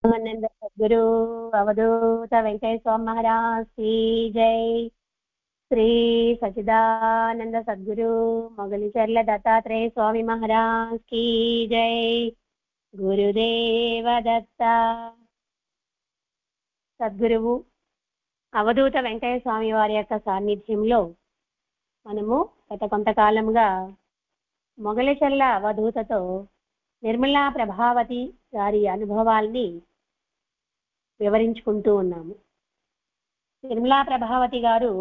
आनंद सद्गुरु अवधूत वेंकटेश्वर स्वामी महाराज की जय। श्री सच्चिदानंद सद्गुरु मोगलीचर्ల दत्तात्रेय स्वामी महाराज की जय। गुरुदेव दत्ता। సద్గురువు అవధూత వెంకయ్య స్వామి వారి యొక్క సాన్నిధ్యంలో మనము గత కొంతకాలంగా మొగలిచర్ల అవధూతతో నిర్మలా ప్రభావతి గారి అనుభవాల్ని వివరించుకుంటూ ఉన్నాము. నిర్మలా ప్రభావతి గారు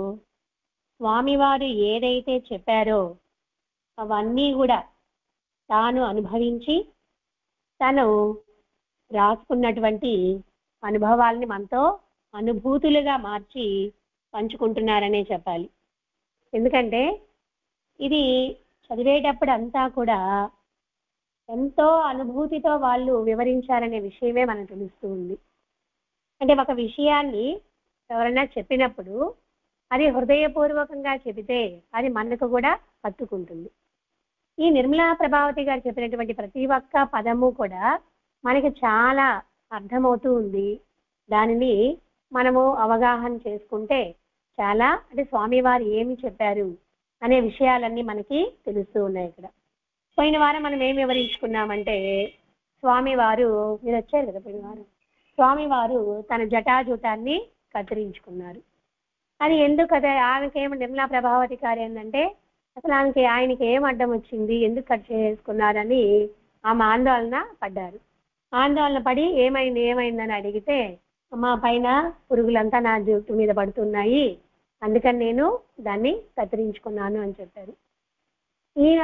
స్వామివారు ఏదైతే చెప్పారో అవన్నీ కూడా తాను అనుభవించి తను రాసుకున్నటువంటి అనుభవాల్ని మనతో అనుభూతులుగా మార్చి పంచుకుంటున్నారనే చెప్పాలి. ఎందుకంటే ఇది చదివేటప్పుడు అంతా కూడా ఎంతో అనుభూతితో వాళ్ళు వివరించారనే విషయమే మనకు తెలుస్తూ ఉంది. అంటే ఒక విషయాన్ని ఎవరైనా చెప్పినప్పుడు అది హృదయపూర్వకంగా చెబితే అది మనకు కూడా పట్టుకుంటుంది. ఈ నిర్మలా ప్రభావతి గారు చెప్పినటువంటి ప్రతి ఒక్క పదము కూడా మనకి చాలా అర్థమవుతూ ఉంది. దానిని మనము అవగాహన చేసుకుంటే చాలా అంటే స్వామివారు ఏమి చెప్పారు అనే విషయాలన్నీ మనకి తెలుస్తూ ఉన్నాయి. ఇక్కడ పోయిన వారం మనం ఏం వివరించుకున్నామంటే స్వామివారు మీరు వచ్చారు కదా పోయిన వారం స్వామివారు తన జటాజూటాన్ని కత్తిరించుకున్నారు. అది ఎందుకు అదే ఆమెకేమో నిర్మలా ప్రభావతి గారు ఏంటంటే అసలు ఆయనకి ఏం అడ్డం వచ్చింది, ఎందుకు కట్ చేసుకున్నారని ఆమె ఆందోళన పడ్డారు. ఆందోళన పడి ఏమైందని అడిగితే మా పైన పురుగులంతా నా జుట్టు మీద పడుతున్నాయి, అందుకని నేను దాన్ని కత్తిరించుకున్నాను అని చెప్పారు. ఈయన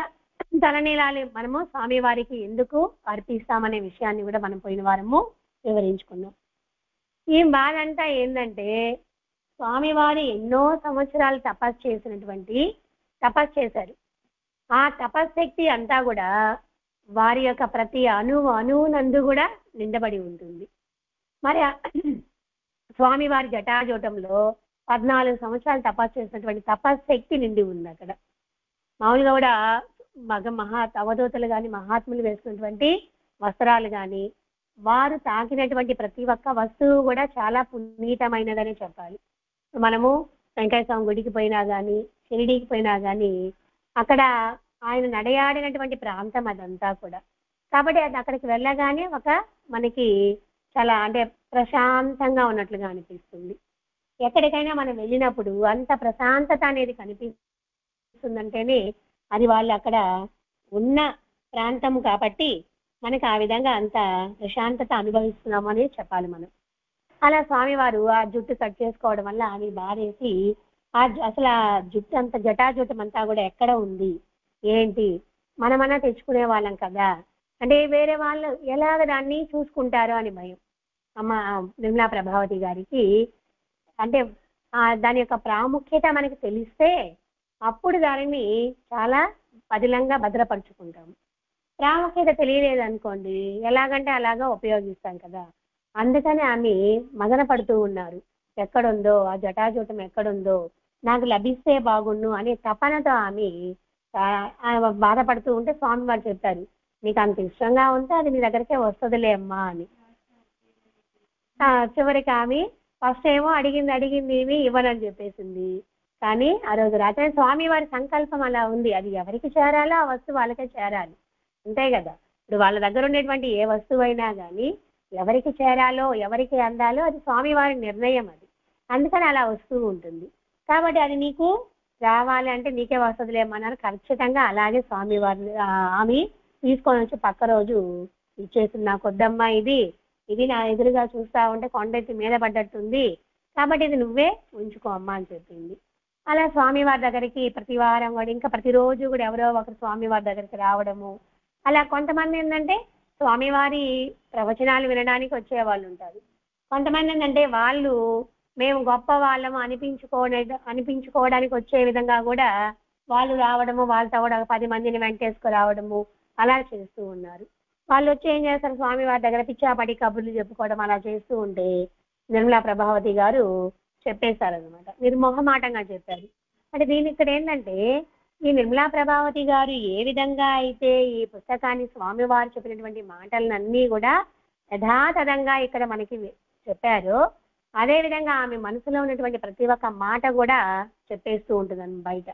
తలనీలాలు మనము స్వామివారికి ఎందుకు అర్పిస్తామనే విషయాన్ని కూడా మనం పోయిన వారము వివరించుకున్నాం. ఈ బాధ అంతా ఏంటంటే స్వామివారు ఎన్నో సంవత్సరాలు తపస్సు చేశారు. ఆ తపశ్శక్తి అంతా కూడా వారి యొక్క ప్రతి అణువునందు కూడా నిండబడి ఉంటుంది. మరి స్వామివారి జటాజూటంలో 14 సంవత్సరాలు తపస్సు చేసినటువంటి తపశ్శక్తి నిండి ఉంది. అక్కడ మామూలుగా కూడా అవధూతలు కానీ మహాత్ములు వేసుకున్నటువంటి వస్త్రాలు కానీ వారు తాకినటువంటి ప్రతి ఒక్క వస్తువు కూడా చాలా పునీతమైనదనే చెప్పాలి. మనము వెంకయ్య స్వామి గుడికి పోయినా కానీ షిరిడీకి పోయినా కానీ అక్కడ ఆయన నడయాడినటువంటి ప్రాంతం అదంతా కూడా. కాబట్టి అది అక్కడికి వెళ్ళగానే ఒక మనకి చాలా అంటే ప్రశాంతంగా ఉన్నట్లుగా అనిపిస్తుంది. ఎక్కడికైనా మనం వెళ్ళినప్పుడు అంత ప్రశాంతత అనేది కనిపిస్తుందంటేనే అది వాళ్ళు అక్కడ ఉన్న ప్రాంతం కాబట్టి మనకి ఆ విధంగా అంత ప్రశాంతత అనుభవిస్తున్నాము అని చెప్పాలి మనం. అలా స్వామివారు ఆ జుట్టు కట్ చేసుకోవడం వల్ల ఆమె బాధేసి అసలు ఆ జుట్టు అంత జటాజూటం అంతా కూడా ఎక్కడ ఉంది ఏంటి మనమన్నా తెచ్చుకునే వాళ్ళం కదా, అంటే వేరే వాళ్ళు ఎలాగ దాన్ని చూసుకుంటారో అని భయం. అమ్మ నిర్మలా ప్రభావతి గారికి అంటే దాని యొక్క ప్రాముఖ్యత మనకి తెలిస్తే అప్పుడు దానిని చాలా పదిలంగా భద్రపరుచుకుంటాము. ప్రాముఖ్యత తెలియలేదు అనుకోండి ఎలాగంటే అలాగా ఉపయోగిస్తాం కదా. అందుకని ఆమె మదన పడుతూ ఉన్నారు. ఎక్కడుందో ఆ జటాజూటం ఎక్కడుందో నాకు లభిస్తే బాగుండు అనే తపనతో ఆమె బాధపడుతూ ఉంటే స్వామివారు చెప్పారు, నీకు అంత ఇష్టంగా ఉంటే అది నీ దగ్గరికే వస్తుందిలే అమ్మా అని. చివరికి ఆమె ఫస్ట్ ఏమో అడిగింది ఏమి ఇవ్వనని చెప్పేసింది. కానీ ఆ రోజు రాత్రి స్వామివారి సంకల్పం అలా ఉంది, అది ఎవరికి చేరాలో ఆ వస్తువు వాళ్ళకే చేరాలి అంతే కదా. ఇప్పుడు వాళ్ళ దగ్గర ఉండేటువంటి ఏ వస్తువు అయినా కానీ ఎవరికి చేరాలో ఎవరికి అందాలో అది స్వామివారి నిర్ణయం అది. అందుకని అలా వస్తూ ఉంటుంది. కాబట్టి అది నీకు రావాలి అంటే నీకే వస్తుందిలేమన్నారు. ఖచ్చితంగా అలాగే స్వామివారిని ఆమె తీసుకొని వచ్చి పక్క రోజు ఇచ్చేసింది. నాకు వద్దమ్మా ఇది నా ఎదురుగా చూస్తా ఉంటే కొండెత్తి మీద పడ్డట్టుంది, కాబట్టి ఇది నువ్వే ఉంచుకో అమ్మా అని చెప్పింది. అలా స్వామివారి దగ్గరికి ప్రతి వారం కూడా ఇంకా ప్రతిరోజు కూడా ఎవరో ఒకరు స్వామివారి దగ్గరికి రావడము. అలా కొంతమంది ఏంటంటే స్వామివారి ప్రవచనాలు వినడానికి వచ్చేవాళ్ళు ఉంటారు. కొంతమంది ఏంటంటే వాళ్ళు మేము గొప్ప వాళ్ళము అనిపించుకోవడానికి వచ్చే విధంగా కూడా వాళ్ళు రావడము, వాళ్ళతో కూడా 10 మందిని వెంటేసుకు రావడము అలా చేస్తూ ఉన్నారు. వాళ్ళు వచ్చి ఏం చేస్తారు స్వామివారి దగ్గర పిచ్చాపడి కబుర్లు చెప్పుకోవడం అలా చేస్తూ ఉంటే నిర్మలా ప్రభావతి గారు చెప్పేశారనమాట, నిర్మోహమాటంగా చెప్పారు. అంటే దీని ఇక్కడ ఏంటంటే ఈ నిర్మలా ప్రభావతి గారు ఏ విధంగా అయితే ఈ పుస్తకాన్ని స్వామివారు చెప్పినటువంటి మాటలన్నీ కూడా యథాతథంగా ఇక్కడ మనకి చెప్పారు. అదేవిధంగా ఆమె మనసులో ఉన్నటువంటి ప్రతి ఒక్క మాట కూడా చెప్పేస్తూ ఉంటుంది బయట.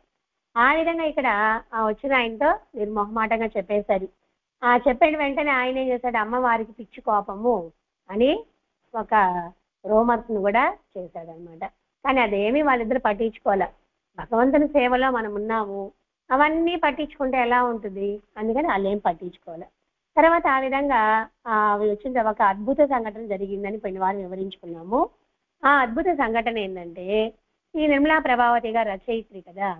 ఆ విధంగా ఇక్కడ ఆ వచ్చిన ఆయనతో నిర్మోహమాటంగా చెప్పేశారు. ఆ చెప్పిన వెంటనే ఆయన ఏం చేశాడు, అమ్మవారికి పిచ్చి కోపము అని ఒక రోమర్స్ను కూడా చేశాడనమాట. కానీ అదేమి వాళ్ళిద్దరు పట్టించుకోలే. భగవంతుని సేవలో మనం ఉన్నాము, అవన్నీ పట్టించుకుంటే ఎలా ఉంటుంది, అందుకని వాళ్ళు ఏం పట్టించుకోలే. తర్వాత ఆ విధంగా వచ్చిన ఒక అద్భుత సంఘటన జరిగిందని పోయిన వారం వివరించుకున్నాము. ఆ అద్భుత సంఘటన ఏంటంటే, ఈ నిర్మలా ప్రభావతి గారు రచయిత్రి కదా,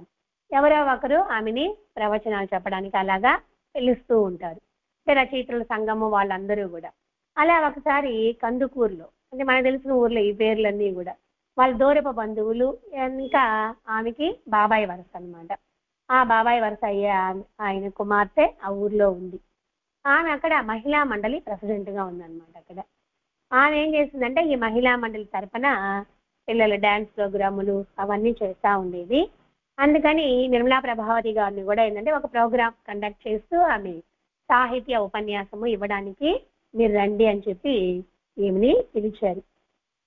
ఎవరో ఒకరు ఆమెని ప్రవచనాలు చెప్పడానికి అలాగా పిలుస్తూ ఉంటారు. రచయిత్రుల సంఘము వాళ్ళందరూ కూడా. అలా ఒకసారి కందుకూరులో, అంటే మనకు తెలిసిన ఊర్లో ఈ పేర్లన్నీ కూడా వాళ్ళ దూరపు బంధువులు, ఇంకా ఆమెకి బాబాయ్ వరుస అనమాట. ఆ బాబాయ్ వరుస అయ్యే ఆయన కుమార్తె ఆ ఊర్లో ఉంది. ఆమె అక్కడ మహిళా మండలి ప్రెసిడెంట్గా ఉందన్నమాట. అక్కడ ఆమె ఏం చేసిందంటే, ఈ మహిళా మండలి తరపున పిల్లల డ్యాన్స్ ప్రోగ్రాములు అవన్నీ చేస్తూ ఉండేది. అందుకని నిర్మలా ప్రభావతి గారిని కూడా ఏంటంటే ఒక ప్రోగ్రామ్ కండక్ట్ చేస్తూ ఆమె సాహిత్య ఉపన్యాసము ఇవ్వడానికి మీరు రండి అని చెప్పి ఈమెని పిలిచారు.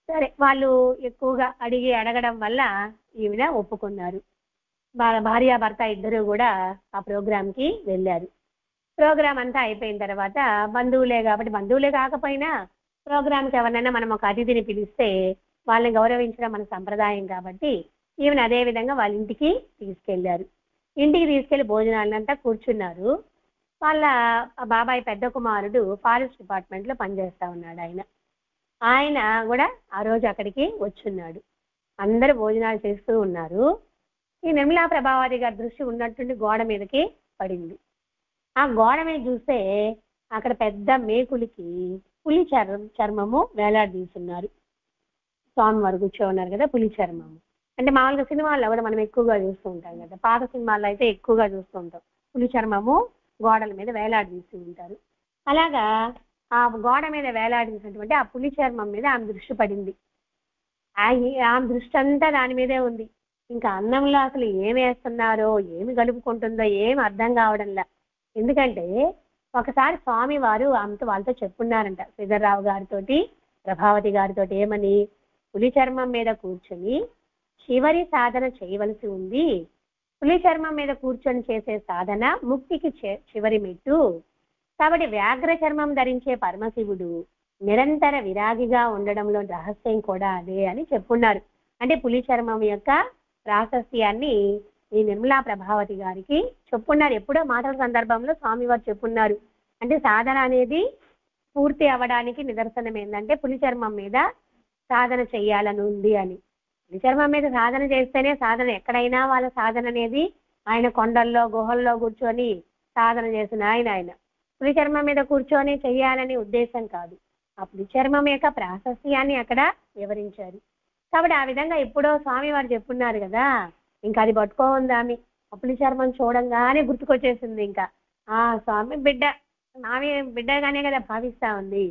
సరే, వాళ్ళు ఎక్కువగా అడగడం వల్ల ఈమెన ఒప్పుకున్నారు. భార్యాభర్త ఇద్దరు కూడా ఆ ప్రోగ్రాంకి వెళ్ళారు. ప్రోగ్రామ్ అంతా అయిపోయిన తర్వాత బంధువులే కాబట్టి, బంధువులే కాకపోయినా ప్రోగ్రాంకి ఎవరినైనా మనం ఒక అతిథిని పిలిస్తే వాళ్ళని గౌరవించడం మన సంప్రదాయం కాబట్టి ఈమెను అదే విధంగా వాళ్ళ ఇంటికి తీసుకెళ్లారు. ఇంటికి తీసుకెళ్లి భోజనాలంతా కూర్చున్నారు. వాళ్ళ బాబాయ్ పెద్ద కుమారుడు ఫారెస్ట్ డిపార్ట్మెంట్లో పనిచేస్తా ఉన్నాడు. ఆయన కూడా ఆ రోజు అక్కడికి వచ్చున్నాడు. అందరూ భోజనాలు చేస్తూ ఉన్నారు. ఈ నిర్మలా ప్రభావతి గారి దృష్టి ఉన్నట్టుండి గోడ మీదకి పడింది. ఆ గోడ మీద చూస్తే అక్కడ పెద్ద మేకులకి పులి చర్మము వేలాడదీస్తున్నారు. స్వామివారు కూర్చో ఉన్నారు కదా, పులి చర్మము. అంటే మామూలుగా సినిమాల్లో కూడా మనం ఎక్కువగా చూస్తూ ఉంటాం కదా, పాత సినిమాల్లో అయితే ఎక్కువగా చూస్తూ ఉంటాం, పులి చర్మము గోడల మీద వేలాడదీస్తూ ఉంటారు. అలాగా ఆ గోడ మీద వేలాడించినటువంటి ఆ పులి చర్మం మీద ఆమె దృష్టి పడింది. ఆమె దృష్టి అంతా దాని మీదే ఉంది. ఇంకా అన్నంలో అసలు ఏమి వేస్తున్నారో, ఏమి కలుపుకుంటుందో ఏమి అర్థం కావడంలా. ఎందుకంటే ఒకసారి స్వామి వారు వాళ్ళతో చెప్పున్నారంట, శ్రీధర్రావు గారితో ప్రభావతి గారితో, ఏమని, పులి చర్మం మీద కూర్చొని చివరి సాధన చేయవలసి ఉంది. పులి చర్మం మీద కూర్చొని చేసే సాధన ముక్తికి చివరి మెట్టు. కాబట్టి వ్యాఘ్ర చర్మం ధరించే పరమశివుడు నిరంతర విరాగిగా ఉండడంలో రహస్యం కూడా అదే అని చెప్పున్నారు. అంటే పులి చర్మం యొక్క ప్రాశస్త్యాన్ని ఈ నిర్మలా ప్రభావతి గారికి చెప్పున్నారు. ఎప్పుడో మాటల సందర్భంలో స్వామివారు చెప్పున్నారు. అంటే సాధన అనేది పూర్తి అవ్వడానికి నిదర్శనం ఏంటంటే పులి చర్మం మీద సాధన చెయ్యాలని ఉంది అని. పులి చర్మం మీద సాధన చేస్తేనే సాధన, ఎక్కడైనా వాళ్ళ సాధన అనేది ఆయన కొండల్లో గుహల్లో కూర్చొని సాధన చేసిన ఆయన పులి చర్మం మీద కూర్చొని చెయ్యాలని ఉద్దేశం కాదు. ఆ పులి చర్మం యొక్క ప్రాశస్త్యాన్ని అక్కడ వివరించారు. కాబట్టి ఆ విధంగా ఎప్పుడో స్వామివారు చెప్పున్నారు కదా, ఇంకా అది పట్టుకోంది ఆమె. ఆ పులి చర్మం చూడంగానే గుర్తుకొచ్చేసింది. ఇంకా ఆ స్వామి బిడ్డ, ఆమె బిడ్డగానే కదా భావిస్తా ఉంది.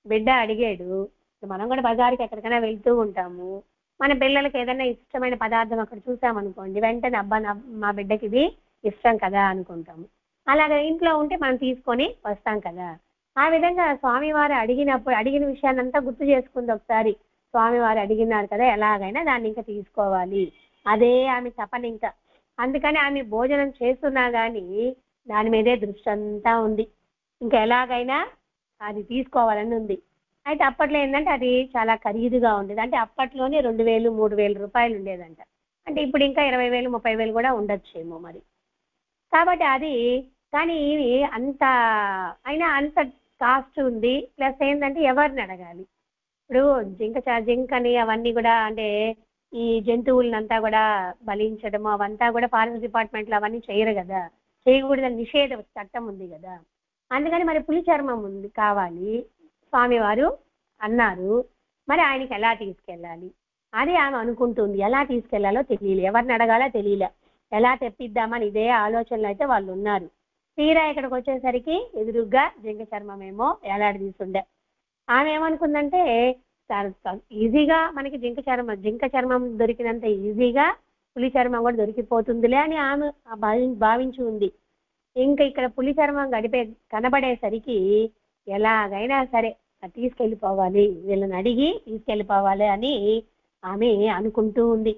బిడ్డ అడిగాడు. మనం కూడా బజార్కి ఎక్కడికైనా వెళ్తూ ఉంటాము, మన పిల్లలకి ఏదైనా ఇష్టమైన పదార్థం అక్కడ చూసామనుకోండి, వెంటనే అబ్బా మా బిడ్డకి ఇది ఇష్టం కదా అనుకుంటాము. అలాగే ఇంట్లో ఉంటే మనం తీసుకొని వస్తాం కదా. ఆ విధంగా స్వామివారు అడిగిన విషయాన్ని అంతా గుర్తు చేసుకుంది ఒకసారి. స్వామివారు అడిగినారు కదా, ఎలాగైనా దాన్ని ఇంకా తీసుకోవాలి, అదే ఆమె తపన. ఇంకా అందుకని ఆమె భోజనం చేస్తున్నా కానీ దాని మీదే దృష్టి అంతా ఉంది. ఇంకా ఎలాగైనా అది తీసుకోవాలని ఉంది. అయితే అప్పట్లో ఏంటంటే అది చాలా ఖరీదుగా ఉండేది. అంటే అప్పట్లోనే 2000, 3000 రూపాయలు ఉండేదంట. అంటే ఇప్పుడు ఇంకా 20,000, 30,000 కూడా ఉండొచ్చేమో మరి. కాబట్టి అది, కానీ ఇవి అంత అయినా అంత కాస్ట్ ఉంది. ప్లస్ ఏంటంటే ఎవరిని అడగాలి. ఇప్పుడు జింకని అవన్నీ కూడా, అంటే ఈ జంతువులనంతా కూడా బలించడము అవంతా కూడా ఫారెస్ట్ డిపార్ట్మెంట్లో అవన్నీ చేయరు కదా, చేయకూడదని నిషేధ చట్టం ఉంది కదా. అందుకని మరి పులి చర్మం ఉంది కావాలి, స్వామివారు అన్నారు. మరి ఆయనకి ఎలా తీసుకెళ్ళాలి అది ఆమె అనుకుంటుంది. ఎలా తీసుకెళ్లాలో తెలియలే, ఎవరిని అడగాలో తెలియలే, ఎలా తెప్పిద్దామని ఇదే ఆలోచనలు అయితే వాళ్ళు ఉన్నారు. తీరా ఇక్కడికి వచ్చేసరికి ఎదురుగ్గా జింక చర్మం ఏమో వేలాడదీస్తుండే. ఆమె ఏమనుకుందంటే ఈజీగా మనకి జింక చర్మం దొరికినంత ఈజీగా పులి చర్మం కూడా దొరికిపోతుందిలే అని ఆమె భావించి ఉంది. ఇంకా ఇక్కడ పులి చర్మం కనబడేసరికి ఎలాగైనా సరే తీసుకెళ్ళిపోవాలి, వీళ్ళని అడిగి తీసుకెళ్ళిపోవాలి అని ఆమె అనుకుంటూ ఉంది.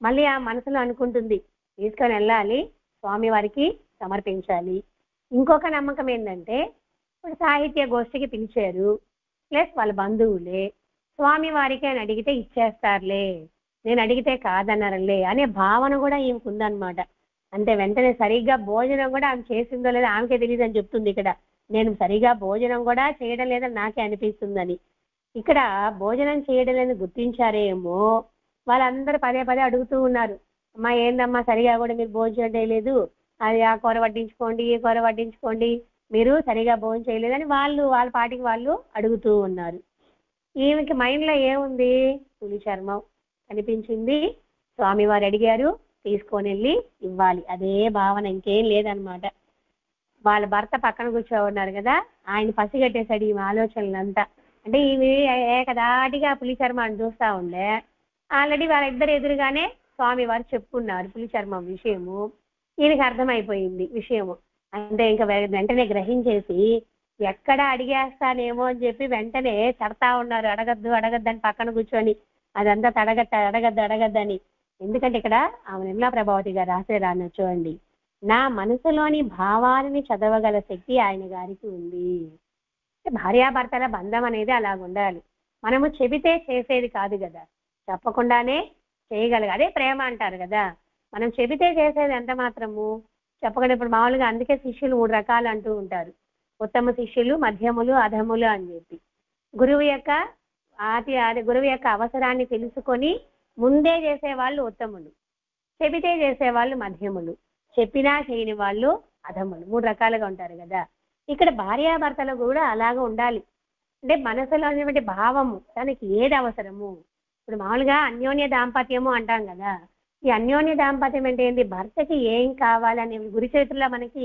మళ్ళీ ఆ మనసులో అనుకుంటుంది, తీసుకొని వెళ్ళాలి, స్వామి వారికి సమర్పించాలి. ఇంకొక నమ్మకం ఏంటంటే, ఇప్పుడు సాహిత్య గోష్ఠికి పిలిచారు, ప్లస్ వాళ్ళ బంధువులే, స్వామి వారికి అని అడిగితే ఇచ్చేస్తారులే, నేను అడిగితే కాదన్నారులే అనే భావన కూడా ఈమెకు ఉందన్నమాట. అంటే వెంటనే సరిగ్గా భోజనం కూడా ఆమె చేసిందో లేదో ఆమెకే తెలియదు అని చెప్తుంది. ఇక్కడ నేను సరిగా భోజనం కూడా చేయడం లేదని నాకే అనిపిస్తుందని. ఇక్కడ భోజనం చేయడం లేదని గుర్తించారేమో, వాళ్ళందరూ పదే పదే అడుగుతూ ఉన్నారు, అమ్మా ఏందమ్మా సరిగా కూడా మీరు భోజనం చేయలేదు, అది ఆ కూర వడ్డించుకోండి, ఈ కూర వడ్డించుకోండి, మీరు సరిగా భోజనం చేయలేదని వాళ్ళ పాటికి వాళ్ళు అడుగుతూ ఉన్నారు. ఈమెకి మైండ్ లో ఏముంది, పులి చర్మం కనిపించింది, స్వామివారు అడిగారు, తీసుకొని వెళ్ళి ఇవ్వాలి, అదే భావన, ఇంకేం లేదనమాట. వాళ్ళ భర్త పక్కన కూర్చో ఉన్నారు కదా, ఆయన పసిగట్టేశాడు ఈమె ఆలోచనలంతా. అంటే ఈమె ఏకదాటిగా పులి చర్మాన్ని చూస్తా ఉండే, ఆల్రెడీ వాళ్ళిద్దరు ఎదురుగానే స్వామివారు చెప్పుకున్నారు పులి చర్మం విషయము. ఈయనకి అర్థమైపోయింది విషయము. అంటే ఇంకా వెంటనే గ్రహించేసి ఎక్కడ అడిగేస్తానేమో అని చెప్పి వెంటనే తడతా ఉన్నారు, అడగద్దు అడగద్దని పక్కన కూర్చొని, అదంతా అడగద్దని. ఎందుకంటే ఇక్కడ ఆమె నిర్మలా ప్రభావతి గారు రాసేదాన్ని చూడండి, నా మనసులోని భావాలని చదవగల శక్తి ఆయన గారికి ఉంది. భార్యాభర్తల బంధం అనేది అలాగుండాలి. మనము చెబితే చేసేది కాదు కదా, చెప్పకుండానే చేయగలగాలి, అదే ప్రేమ అంటారు కదా. మనం చెబితే చేసేది ఎంత మాత్రము, చెప్పకుండా. ఇప్పుడు మామూలుగా అందుకే శిష్యులు 3 రకాలు అంటూ ఉంటారు, ఉత్తమ శిష్యులు, మధ్యములు, అధములు అని చెప్పి. గురువు యొక్క అవసరాన్ని తెలుసుకొని ముందే చేసేవాళ్ళు ఉత్తములు, చెబితే చేసేవాళ్ళు మధ్యములు, చెప్పినా చేయని వాళ్ళు అధములు. 3 రకాలుగా ఉంటారు కదా. ఇక్కడ భార్యాభర్తలు కూడా అలాగే ఉండాలి. అంటే మనసులో ఉన్నటువంటి భావము, తనకి ఏది అవసరము. ఇప్పుడు మామూలుగా అన్యోన్య దాంపత్యము అంటాం కదా, ఈ అన్యోన్య దాంపత్యం అంటే ఏంటి, భర్తకి ఏం కావాలని గురు చరిత్రలో మనకి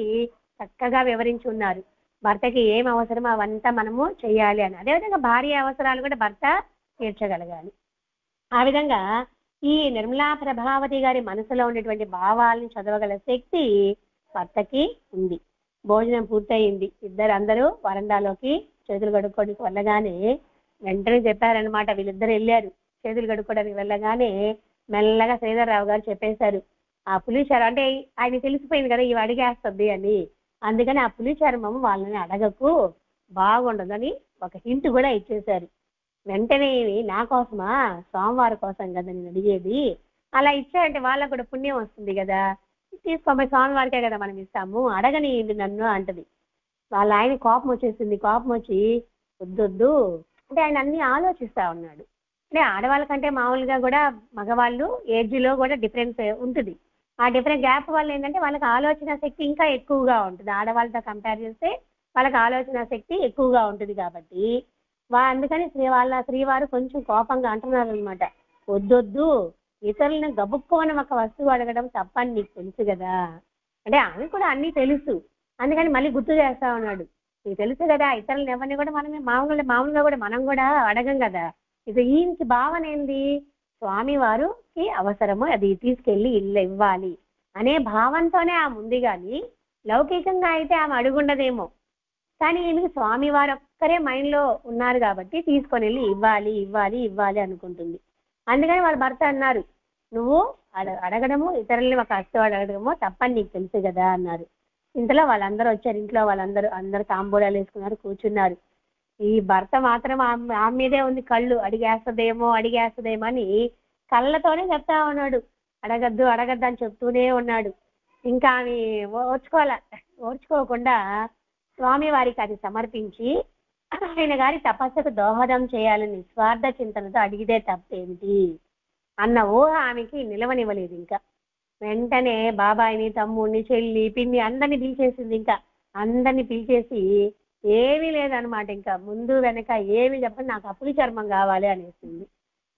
చక్కగా వివరించి ఉన్నారు. భర్తకి ఏం అవసరమో అవంతా మనము చెయ్యాలి అని. అదేవిధంగా భార్య అవసరాలు కూడా భర్త తీర్చగలగాలి. ఆ విధంగా ఈ నిర్మలా ప్రభావతి గారి మనసులో ఉన్నటువంటి భావాలను చదవగల శక్తి భర్తకి ఉంది. భోజనం పూర్తయింది, అందరూ వరండాలోకి చేతులు కడుక్కోడానికి వెళ్ళగానే వెంటనే చెప్పారనమాట. వీళ్ళిద్దరు వెళ్ళారు, చేతులు కడుక్కోవడానికి వెళ్ళగానే మెల్లగా శ్రీధర్రావు గారు చెప్పేశారు, ఆ పులి చర్మం అంటే ఆయన తెలిసిపోయింది కదా ఇవి అడిగేస్తుంది అని, అందుకని ఆ పులి చర్మం వాళ్ళని అడగకు, బాగుండదని ఒక హింట్ కూడా ఇచ్చేశారు. వెంటనే నా కోసమా, స్వామివారి కోసం కదా నేను అడిగేది, అలా ఇచ్చారంటే వాళ్ళకు కూడా పుణ్యం వస్తుంది కదా, తీసుకోమని స్వామివారికే కదా మనం ఇస్తాము, అడగని నన్ను అంటది. వాళ్ళ ఆయన కోపం వచ్చేసింది. కోపం వచ్చి వద్దొద్దు అంటే ఆయన అన్ని ఆలోచిస్తా ఉన్నాడు. అంటే ఆడవాళ్ళకంటే మామూలుగా కూడా మగవాళ్ళు ఏజ్ లో కూడా డిఫరెన్స్ ఉంటుంది. ఆ డిఫరెంట్ గ్యాప్ వల్ల ఏంటంటే వాళ్ళకి ఆలోచన శక్తి ఇంకా ఎక్కువగా ఉంటుంది. ఆడవాళ్ళతో కంపేర్ చేస్తే వాళ్ళకి ఆలోచన శక్తి ఎక్కువగా ఉంటుంది కాబట్టి అందుకని శ్రీవారు కొంచెం కోపంగా అంటున్నారు అనమాట, వద్దొద్దు, ఇతరులను గబుక్కోని ఒక వస్తువు అడగడం తప్పని నీకు తెలుసు కదా. అంటే ఆమె కూడా అన్ని తెలుసు, అందుకని మళ్ళీ గుర్తు చేస్తా ఉన్నాడు, నీకు తెలుసు కదా ఇతరులను ఎవరిని కూడా మనమే మామూలుగా కూడా మనం కూడా అడగం కదా. ఇక ఈయనకి భావన ఏంది, స్వామివారికి అవసరము, అది తీసుకెళ్లి ఇవ్వాలి అనే భావంతోనే ఆమె ఉంది. కానీ లౌకికంగా అయితే ఆమె అడుగుండదేమో, కానీ ఈమెకి స్వామివారు ఒక్కరే మైండ్ లో ఉన్నారు కాబట్టి తీసుకొని వెళ్ళి ఇవ్వాలి అనుకుంటుంది. అందుకని వాళ్ళ భర్త అన్నారు, నువ్వు అడగడము ఇతరుల్ని ఒక వస్తువు అడగడము తప్పని నీకు తెలుసు కదా అన్నారు. ఇంతలో వాళ్ళందరూ వచ్చారు, ఇంట్లో అందరూ తాంబూలాలు వేసుకున్నారు, కూర్చున్నారు. ఈ భర్త మాత్రం ఆమె మీదే ఉంది కళ్ళు, అడిగేస్తుందేమో అని కళ్ళతోనే చెప్తా ఉన్నాడు, అడగద్దు అని చెప్తూనే ఉన్నాడు. ఇంకా ఆమె ఓర్చుకోకుండా స్వామి వారికి అది సమర్పించి ఆయన గారి తపస్సుకు దోహదం చేయాలని నిస్వార్థ చింతనతో అడిగితే తప్పేమిటి అన్న ఊహ ఆమెకి నిలవనివ్వలేదు. ఇంకా వెంటనే బాబాయిని, తమ్ముడిని, చెల్లి, పిన్ని అందరినీ పిలిచేసింది. ఇంకా అందరినీ పిలిచేసి ఏమీ లేదనమాట, ఇంకా ముందు వెనక ఏమి చెప్పండి, నాకు అప్పులు చర్మం కావాలి అనేసింది.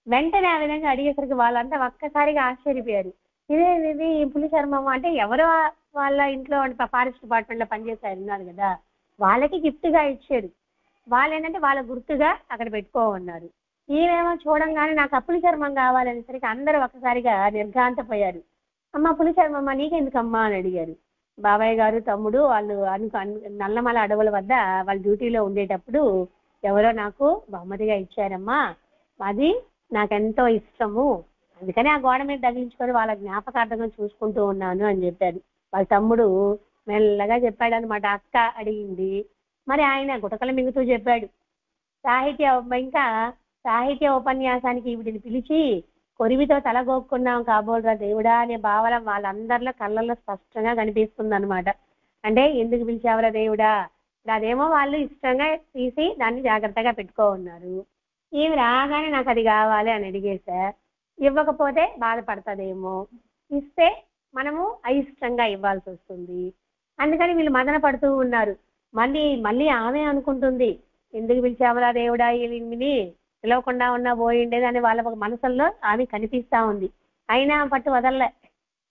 వెంటనే ఆ విధంగా అడిగేసరికి వాళ్ళంతా ఒక్కసారిగా ఆశ్చర్యపోయారు, ఇదేది పులి చర్మం అంటే ఎవరో వాళ్ళ ఇంట్లో ఫారెస్ట్ డిపార్ట్మెంట్ లో పనిచేసారు ఉన్నారు కదా, వాళ్ళకి గిఫ్ట్ గా ఇచ్చారు. వాళ్ళు ఏంటంటే వాళ్ళ గుర్తుగా అక్కడ పెట్టుకోమన్నారు. ఈయనేమో చూడంగానే నాకు అప్పులి చర్మం కావాలనేసరికి అందరూ ఒక్కసారిగా నిర్ఘాంతపోయారు. అమ్మ పులి చర్మమ్మ నీకెందుకమ్మా అని అడిగారు. బాబాయ్ గారు, తమ్ముడు వాళ్ళు నల్లమల అడవుల వద్ద వాళ్ళ డ్యూటీలో ఉండేటప్పుడు ఎవరో నాకు బహుమతిగా ఇచ్చారమ్మా, అది నాకెంతో ఇష్టము, అందుకని ఆ గోడ మీద తగిలించుకొని వాళ్ళ జ్ఞాపకార్థంగా చూసుకుంటూ ఉన్నాను అని చెప్పాడు. వాళ్ళ తమ్ముడు మెల్లగా చెప్పాడు అనమాట. అక్క అడిగింది, మరి ఆయన గుటకలు మింగుతూ చెప్పాడు. ఇంకా సాహిత్య ఉపన్యాసానికి వీటిని పిలిచి కొరివితో తలగొక్కున్నాం కాబోలురా దేవుడా అనే భావన వాళ్ళందరిలో కళ్ళల్లో స్పష్టంగా కనిపిస్తుంది అనమాట. అంటే ఎందుకు పిలిచావురా దేవుడా, అదేమో వాళ్ళు ఇష్టంగా తీసి దాన్ని జాగ్రత్తగా పెట్టుకో ఉన్నారు. ఈమె రాగానే నాకు అది కావాలి అని అడిగేసా, ఇవ్వకపోతే బాధపడతాదేమో, ఇస్తే మనము అయిష్టంగా ఇవ్వాల్సి వస్తుంది. అందుకని వీళ్ళు మదన పడుతూ ఉన్నారు. మళ్ళీ ఆమె అనుకుంటుంది, ఎందుకు పిలిచావురా దేవుడా వీళ్ళని, పిలవకుండా ఉన్నా పోయిండేది అని వాళ్ళ మనసుల్లో ఆమె కనిపిస్తా ఉంది. అయినా పట్టు వదల్లే,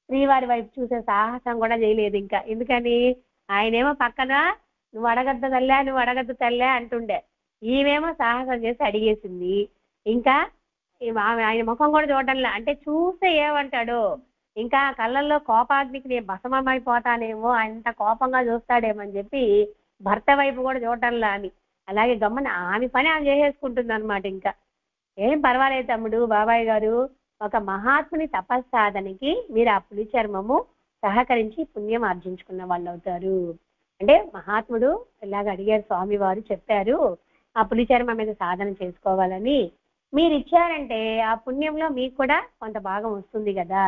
శ్రీవారి వైపు చూసే సాహసం కూడా చేయలేదు ఇంకా. ఎందుకని ఆయనేమో పక్కన నువ్వు అడగద్దు తల్లే, నువ్వు అడగద్దు తల్లే అంటుండే, ఈమెమో సాహసం చేసి అడిగేసింది. ఇంకా ఆయన ముఖం కూడా చూడడంలే, అంటే చూస్తే ఏమంటాడో, ఇంకా కళ్ళల్లో కోపాగ్నికి నేను భస్మమైపోతానేమో, అంత కోపంగా చూస్తాడేమని చెప్పి భర్త వైపు కూడా చూడటంలా అని. అలాగే గమ్మన ఆమె పని ఆమె చేసేసుకుంటుంది అనమాట. ఇంకా ఏం పర్వాలేదు తమ్ముడు, బాబాయ్ గారు, ఒక మహాత్ముని తపస్సాధనకి మీరు ఆ పులి చర్మము సహకరించి పుణ్యం ఆర్జించుకున్న వాళ్ళు అవుతారు. అంటే మహాత్ముడు ఇలాగ అడిగారు, స్వామి వారు చెప్పారు ఆ పులి చర్మం మీద సాధన చేసుకోవాలని, మీరు ఇచ్చారంటే ఆ పుణ్యంలో మీకు కూడా కొంత భాగం వస్తుంది కదా,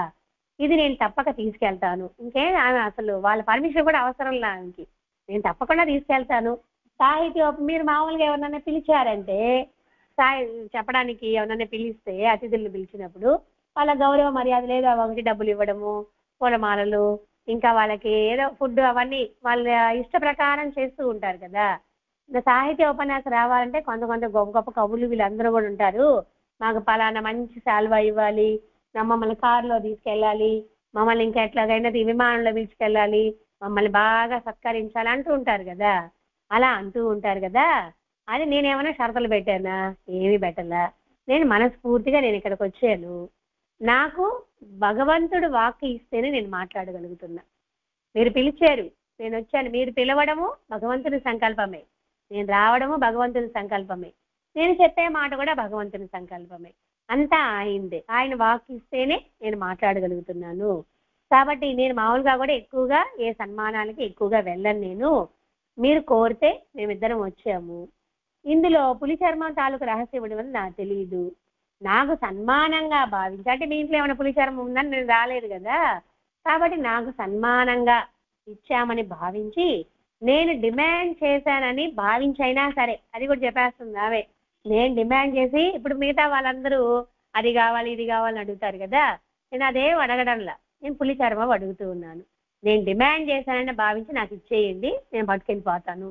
ఇది నేను తప్పక తీసుకెళ్తాను. ఇంకేం ఆమె అసలు వాళ్ళ పర్మిషన్ కూడా అవసరం లే ఆమెకి, నేను తప్పకుండా తీసుకెళ్తాను. సాహిత్యం మీరు మామూలుగా ఎవరినైనా పిలిచారంటే, చెప్పడానికి ఎవరన్నా పిలిస్తే అతిథులను పిలిచినప్పుడు వాళ్ళ గౌరవ మర్యాద లేదా ఒకటి డబ్బులు ఇవ్వడము, పూలమాలలు, ఇంకా వాళ్ళకి ఏదో ఫుడ్ అవన్నీ వాళ్ళ ఇష్ట ప్రకారం చేస్తూ ఉంటారు కదా. ఇంకా సాహిత్య ఉపన్యాసం రావాలంటే కొంత గొప్ప గొప్ప కవులు వీళ్ళందరూ కూడా ఉంటారు. మాకు పలానా మంచి శాల్వా ఇవ్వాలి, మమ్మల్ని కారులో తీసుకెళ్ళాలి, మమ్మల్ని ఇంకా ఎట్లాగైనా విమానంలో పిలుచుకెళ్ళాలి, మమ్మల్ని బాగా సత్కరించాలి అంటూ ఉంటారు కదా. అలా అంటూ ఉంటారు కదా. అది నేనేమైనా షరతులు పెట్టానా? ఏమి పెట్టలా. నేను మనస్ఫూర్తిగా నేను ఇక్కడికి వచ్చాను, నాకు భగవంతుడు వాక్కు ఇస్తేనే నేను మాట్లాడగలుగుతున్నా. మీరు పిలిచారు, నేను వచ్చాను, మీరు పిలవడము భగవంతుని సంకల్పమే, నేను రావడము భగవంతుని సంకల్పమే, నేను చెప్పే మాట కూడా భగవంతుని సంకల్పమే, అంతా ఆయనదే. ఆయన వాక్కు ఇస్తేనే నేను మాట్లాడగలుగుతున్నాను. కాబట్టి నేను మామూలుగా కూడా ఎక్కువగా ఏ సన్మానాలకి ఎక్కువగా వెళ్ళను. నేను మీరు కోరితే మేమిద్దరం వచ్చాము. ఇందులో పులి చర్మం తాలూకు రహస్యం ఉండవని నాకు తెలియదు, నాకు సన్మానంగా భావించి, అంటే మీ ఇంట్లో ఏమైనా పులి చర్మం ఉందని నేను రాలేదు కదా, కాబట్టి నాకు సన్మానంగా ఇచ్చామని భావించి, నేను డిమాండ్ చేశానని భావించైనా సరే, అది కూడా చెప్పేస్తుంది ఆమె, నేను డిమాండ్ చేసి, ఇప్పుడు మిగతా వాళ్ళందరూ అది కావాలి ఇది కావాలని అడుగుతారు కదా, నేను అదేం అడగడంలా, నేను పులి చర్మం అడుగుతూ ఉన్నాను. నేను డిమాండ్ చేశానని భావించి నాకు ఇచ్చేయండి, నేను పట్టుకెళ్ళిపోతాను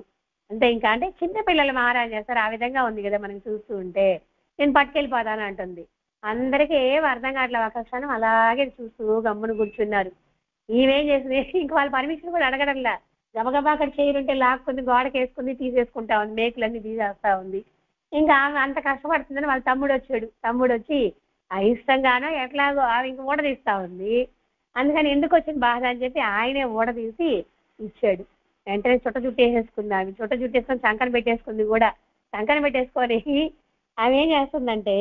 అంతే. ఇంకా అంటే చిన్నపిల్లలు మారాన్ చేస్తారు, ఆ విధంగా ఉంది కదా మనం చూస్తూ ఉంటే. నేను పట్టుకెళ్ళిపోతాను అంటుంది. అందరికీ ఏం అర్థం కావట్లేదు, ఒక క్షణం అలాగే చూస్తూ గమ్మును కూర్చున్నారు. ఈమెం చేసింది, ఇంక వాళ్ళ పర్మిషన్ కూడా అడగడంలా, గబగబా అక్కడ చేయరుంటే లాక్కుంది, గోడకి వేసుకుంది, తీసేసుకుంటా ఉంది, మేకులన్నీ తీసేస్తా ఉంది. ఇంకా ఆమె అంత కష్టపడుతుందని వాళ్ళ తమ్ముడు వచ్చాడు. తమ్ముడు వచ్చి అయిష్టంగానో ఎట్లాగో ఆమె ఇంక ఊడ తీస్తా ఉంది. అందుకని ఎందుకు వచ్చింది బాధ అని చెప్పి ఆయనే ఊడ తీసి ఇచ్చాడు. వెంటనే చుట్ట జుట్టేసేసుకుంది. ఆమె చుట్ట జుట్టేసుకొని చంకన పెట్టేసుకుంది కూడా. చంకన పెట్టేసుకొని ఆమె ఏం చేస్తుందంటే,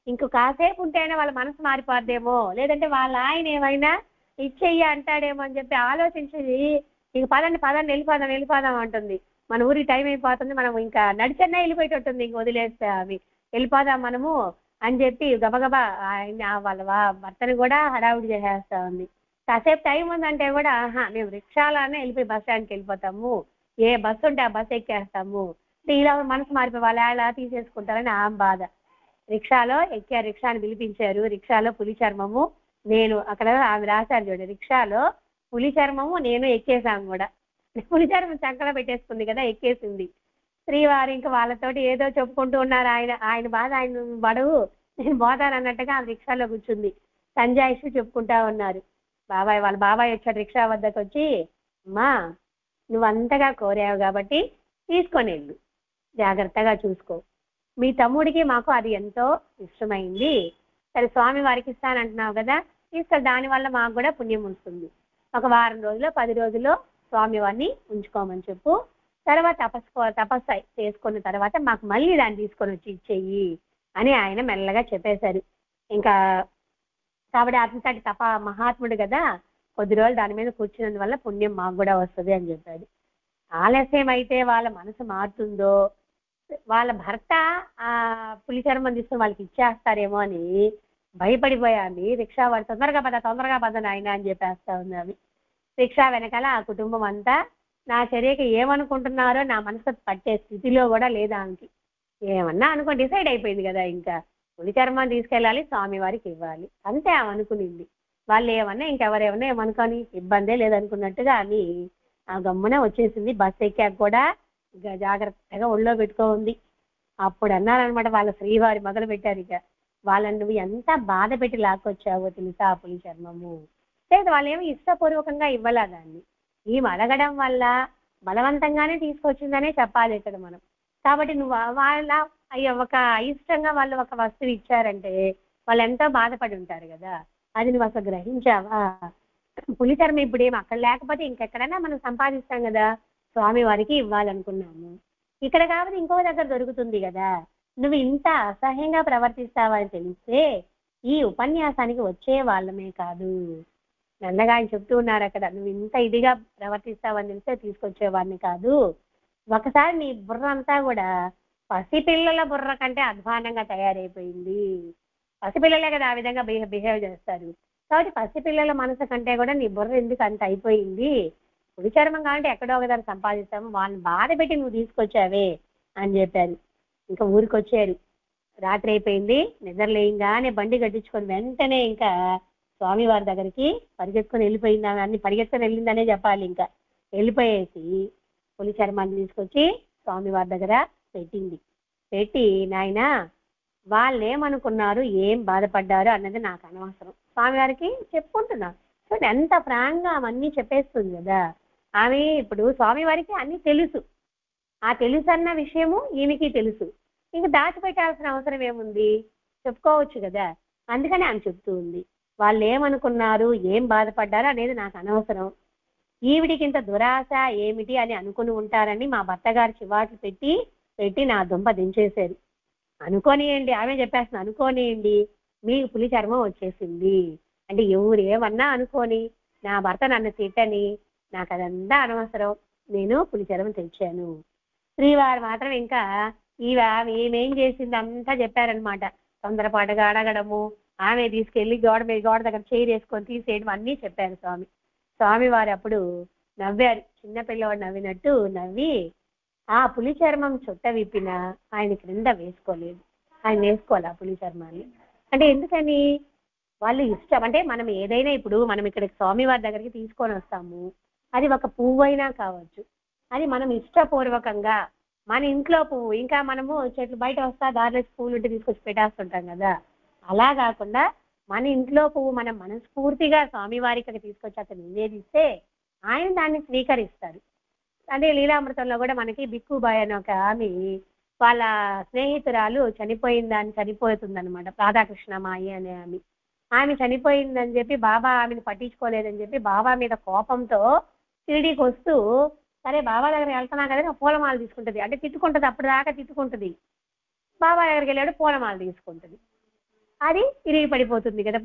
ఇంకో కాసేపు ఉంటేనే వాళ్ళ మనసు మారిపోద్దేమో, లేదంటే వాళ్ళ ఆయన ఏమైనా ఇచ్చేయ్య అంటాడేమో అని చెప్పి ఆలోచించి, ఇంక పదండి వెళ్ళిపోదాం అంటుంది. మన ఊరికి టైం అయిపోతుంది, మనం ఇంకా నడిచన్నా వెళ్ళిపోయేటట్టుంది, ఇంక వదిలేస్తే అవి వెళ్ళిపోదాం మనము అని చెప్పి గబగబా ఆయన వాళ్ళ భర్తని కూడా హడావుడి చేసేస్తా ఉంది. కాసేపు టైం ఉందంటే కూడా, మేము రిక్షాలోనే వెళ్ళిపోయి బస్ స్టాండ్కి వెళ్ళిపోతాము, ఏ బస్సు ఉంటే ఆ బస్సు ఎక్కేస్తాము, ఇలా మనసు మారిపోయి వాళ్ళు ఎలా తీసేసుకుంటారని ఆమె బాధ. రిక్షాలో ఎక్కారు, రిక్షాని పిలిపించారు. రిక్షాలో పులి చర్మము నేను, అక్కడ ఆమె రాశారు చూడండి, రిక్షాలో పులి చర్మము నేను ఎక్కేసాము కూడా. పులి చర్మం చంకలో పెట్టేసుకుంది కదా, ఎక్కేసింది. శ్రీవారు ఇంకా వాళ్ళతోటి ఏదో చెప్పుకుంటూ ఉన్నారు. ఆయన బాధ ఆయన బడవు, నేను పోతాను అన్నట్టుగా ఆ రిక్షాలో కూర్చుంది. సంజాయిషి చెప్పుకుంటా ఉన్నారు. వాళ్ళ బాబాయ్ వచ్చాడు రిక్షా వద్దకు వచ్చి, అమ్మా నువ్వు అంతగా కోరావు కాబట్టి తీసుకొని వెళ్ళు, జాగ్రత్తగా చూసుకో, మీ తమ్ముడికి మాకు అది ఎంతో ఇష్టమైంది, సరే స్వామి వారికి ఇస్తానంటున్నావు కదా, తీసుకొని దానివల్ల మాకు కూడా పుణ్యం ఉంటుంది, ఒక వారం రోజుల్లో 10 రోజుల్లో స్వామి వారిని ఉంచుకోమని చెప్పు, తర్వాత తపస్సు చేసుకున్న తర్వాత మాకు మళ్ళీ దాన్ని తీసుకొని వచ్చి ఇచ్చేయి అని ఆయన మెల్లగా చెప్పేశారు. ఇంకా కాబట్టి అంతటి మహాత్ముడు కదా, కొద్ది రోజులు దాని మీద కూర్చున్నందువల్ల పుణ్యం మాకు కూడా వస్తుంది అని చెప్పాడు. ఆలస్యం అయితే వాళ్ళ మనసు మారుతుందో, వాళ్ళ భర్త ఆ పులిచర్మం తీసుకుని వాళ్ళకి ఇచ్చేస్తారేమో అని భయపడిపోయామి. రిక్షా వాడు తొందరగా పద నాయన అని చెప్పేస్తా ఉంది ఆమె. రిక్షా వెనకాల ఆ కుటుంబం అంతా నా చర్యకి ఏమనుకుంటున్నారో నా మనసు పట్టే స్థితిలో కూడా లేదా ఆమెకి. ఏమన్నా అనుకో డిసైడ్ అయిపోయింది కదా, ఇంకా పులిచర్మం తీసుకెళ్ళాలి, స్వామివారికి ఇవ్వాలి, అంతే ఆమె అనుకునింది. వాళ్ళు ఏమన్నా ఇంకెవరేమన్నా ఏమనుకొని ఇబ్బందే లేదనుకున్నట్టుగా అని ఆ గమ్మున వచ్చేసింది. బస్సు ఎక్కాక కూడా జాగ్రత్తగా ఒళ్ళో పెట్టుకోంది. అప్పుడు అన్నారనమాట వాళ్ళ శ్రీవారి మొదలు పెట్టారు, ఇక వాళ్ళని నువ్వు ఎంత బాధ పెట్టి లాక్కొచ్చావో తెలుసా ఆ పులి చర్మము. లేదు వాళ్ళేమో ఇష్టపూర్వకంగా ఇవ్వలా దాన్ని, ఈమె అడగడం వల్ల బలవంతంగానే తీసుకొచ్చిందనే చెప్పాలి ఇక్కడ మనం. కాబట్టి నువ్వు వాళ్ళ ఒక అయిష్టంగా వాళ్ళు ఒక వస్తువు ఇచ్చారంటే వాళ్ళు ఎంతో బాధపడి ఉంటారు కదా, అది నువ్వు అసలు గ్రహించావా? పులిచర్మ ఇప్పుడు ఏమి అక్కడ లేకపోతే ఇంకెక్కడైనా మనం సంపాదిస్తాం కదా, స్వామి వారికి ఇవ్వాలనుకున్నాము, ఇక్కడ కాబట్టి ఇంకో దగ్గర దొరుకుతుంది కదా. నువ్వు ఇంత అసహ్యంగా ప్రవర్తిస్తావని తెలిస్తే ఈ ఉపన్యాసానికి వచ్చే వాళ్ళమే కాదు. నల్లగా ఆయన చెప్తూ ఉన్నారు అక్కడ, నువ్వు ఇంత ఇదిగా ప్రవర్తిస్తావని తెలిస్తే తీసుకొచ్చేవాడిని కాదు. ఒకసారి నీ బుర్ర అంతా కూడా పసిపిల్లల బుర్ర కంటే అధ్వానంగా తయారైపోయింది. పసిపిల్లలే కదా ఆ విధంగా బిహేవ్ చేస్తారు. కాబట్టి పసిపిల్లల మనసు కంటే కూడా నీ బుర్ర ఎందుకు అంత అయిపోయింది? పులిచర్మం కాబట్టి ఎక్కడో ఒకదాన్ని సంపాదిస్తాము, వాళ్ళని బాధ పెట్టి నువ్వు తీసుకొచ్చావే అని చెప్పారు. ఇంకా ఊరికి వచ్చారు, రాత్రి అయిపోయింది. నిద్రలేయంగానే బండి కట్టించుకొని వెంటనే ఇంకా స్వామివారి దగ్గరికి పరిగెత్తుకొని వెళ్ళిపోయింది. అన్ని పరిగెత్తుకొని వెళ్ళిందనే చెప్పాలి. ఇంకా వెళ్ళిపోయేసి పులిచర్మాన్ని తీసుకొచ్చి స్వామివారి దగ్గర పెట్టింది. పెట్టి నాయన వాళ్ళు ఏమనుకున్నారు, ఏం బాధపడ్డారు అన్నది నాకు అనవసరం, స్వామివారికి చెప్పుకుంటున్నాను. సో ఎంత ఫ్రాంక్గా అవన్నీ చెప్పేస్తుంది కదా ఆమె. ఇప్పుడు స్వామివారికి అన్ని తెలుసు, ఆ తెలుసు అన్న విషయము ఈమెకి తెలుసు. ఇంక దాచిపెట్టాల్సిన అవసరం ఏముంది, చెప్పుకోవచ్చు కదా. అందుకని ఆమె చెప్తూ ఉంది, వాళ్ళు ఏమనుకున్నారు, ఏం బాధపడ్డారు అనేది నాకు అనవసరం. ఈవిడికి ఇంత దురాశ ఏమిటి అని అనుకుని ఉంటారని మా భర్త గారు చివాట్లు పెట్టి పెట్టి నా దుంప దించేశారు. అనుకోనియండి, ఆమె చెప్పేస్తుంది, అనుకోనియండి మీకు పులి చర్మం వచ్చేసింది అంటే ఎవరు ఏమన్నా అనుకోని, నా భర్త నన్ను తిట్టని, నాకు అదంతా అనవసరం, నేను పులి చర్మం తెచ్చాను. శ్రీవారు మాత్రం ఇంకా ఏమేం చేసింది అంతా చెప్పారనమాట. తొందరపాటుగా అడగడము, ఆమె తీసుకెళ్లి గోడ దగ్గర చైర్ వేసుకొని తీసేయడం అన్నీ చెప్పారు స్వామి. స్వామివారు అప్పుడు నవ్వారు, చిన్న పిల్లవాడు నవ్వినట్టు నవ్వి ఆ పులి చర్మం చుట్ట విప్పిన ఆయన క్రింద వేసుకోలేదు. ఆయన వేసుకోవాలి ఆ పులి చర్మాన్ని. అంటే ఎందుకని? వాళ్ళు ఇష్టం. అంటే మనం ఏదైనా ఇప్పుడు మనం ఇక్కడికి స్వామివారి దగ్గరికి తీసుకొని వస్తాము, అది ఒక పువ్వు అయినా కావచ్చు, అది మనం ఇష్టపూర్వకంగా మన ఇంట్లో పువ్వు, ఇంకా మనము చెట్లు బయట వస్తా దారిలో పువ్వులు ఉంటే తీసుకొచ్చి పెట్టేస్తుంటాం కదా, అలా కాకుండా మన ఇంట్లో పువ్వు మనం మనస్ఫూర్తిగా స్వామివారికి తీసుకొచ్చి అతను నివేదిస్తే ఆయన దాన్ని స్వీకరిస్తారు. అదే లీలామృతంలో కూడా మనకి బిక్కుబాయ్ అని ఒక ఆమె వాళ్ళ స్నేహితురాలు చనిపోతుందనమాట, రాధాకృష్ణమాయి అనే ఆమె చనిపోయిందని చెప్పి బాబా ఆమెను పట్టించుకోలేదని చెప్పి బాబా మీద కోపంతో షిరిడీకి వస్తూ, సరే బాబా దగ్గర వెళ్తున్నా కదా పూలమాల తీసుకుంటుంది, అంటే తిట్టుకుంటుంది, అప్పుడు దాకా తిట్టుకుంటుంది. బాబా దగ్గరికి వెళ్ళాడు, పూలమాల తీసుకుంటుంది, అది తిరిగి పడిపోతుంది కదా,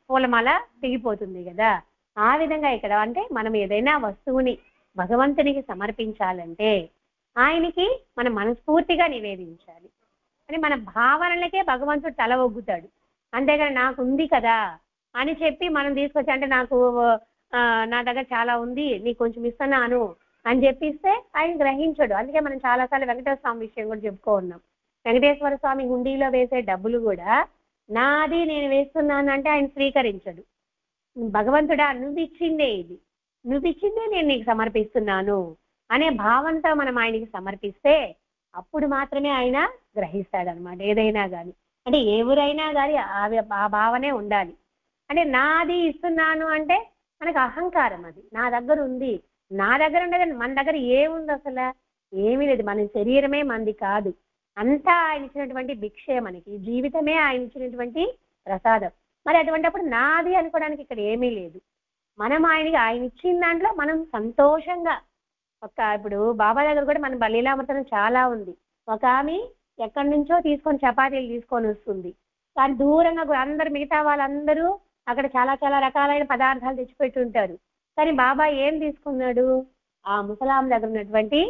పూలమాల తెగిపోతుంది కదా. ఆ విధంగా ఇక్కడ అంటే మనం ఏదైనా వస్తువుని భగవంతునికి సమర్పించాలంటే ఆయనకి మనం మనస్ఫూర్తిగా నివేదించాలి. అని మన భావనలకే భగవంతుడు తల ఒగ్గుతాడు. అంతేగాని నాకు ఉంది కదా అని చెప్పి మనం తీసుకొచ్చి, అంటే నాకు నా దగ్గర చాలా ఉంది నీకు కొంచెం ఇస్తున్నాను అని చెప్పిస్తే ఆయన గ్రహించడు. అందుకే మనం చాలాసార్లు వెంకటేశ్వర స్వామి విషయం కూడా చెప్పుకో ఉన్నాం. వెంకటేశ్వర స్వామి హుండీలో వేసే డబ్బులు కూడా నాది నేను వేస్తున్నాను అంటే ఆయన స్వీకరించడు. భగవంతుడా నువ్వు ఇచ్చిందే ఇది, నువ్వు ఇచ్చిందే నేను నీకు సమర్పిస్తున్నాను అనే భావంతో మనం ఆయనకి సమర్పిస్తే అప్పుడు మాత్రమే ఆయన గ్రహిస్తాడనమాట. ఏదైనా కానీ, అంటే ఎవరైనా కానీ ఆ భావనే ఉండాలి. అంటే నాది ఇస్తున్నాను అంటే మనకు అహంకారం, అది నా దగ్గర ఉంది, నా దగ్గర ఉండదు. మన దగ్గర ఏముంది అసలు? ఏమీ లేదు. మన శరీరమే మంది కాదు, అంతా ఆయన ఇచ్చినటువంటి భిక్షే, మనకి జీవితమే ఆయన ఇచ్చినటువంటి ప్రసాదం. మరి అటువంటిప్పుడు నాది అనుకోవడానికి ఇక్కడ ఏమీ లేదు. మనం ఆయన ఇచ్చిన దాంట్లో మనం సంతోషంగా ఇప్పుడు బాబా దగ్గర కూడా మన లీలామృతం చాలా ఉంది. ఒక ఆమె ఎక్కడి నుంచో తీసుకొని చపాతీలు తీసుకొని వస్తుంది, కానీ దూరంగా అందరు మిగతా వాళ్ళందరూ అక్కడ చాలా చాలా రకాలైన పదార్థాలు తెచ్చిపెట్టి ఉంటారు. కానీ బాబా ఏం తీసుకున్నాడు? ఆ ముసలాం దగ్గర ఉన్నటువంటి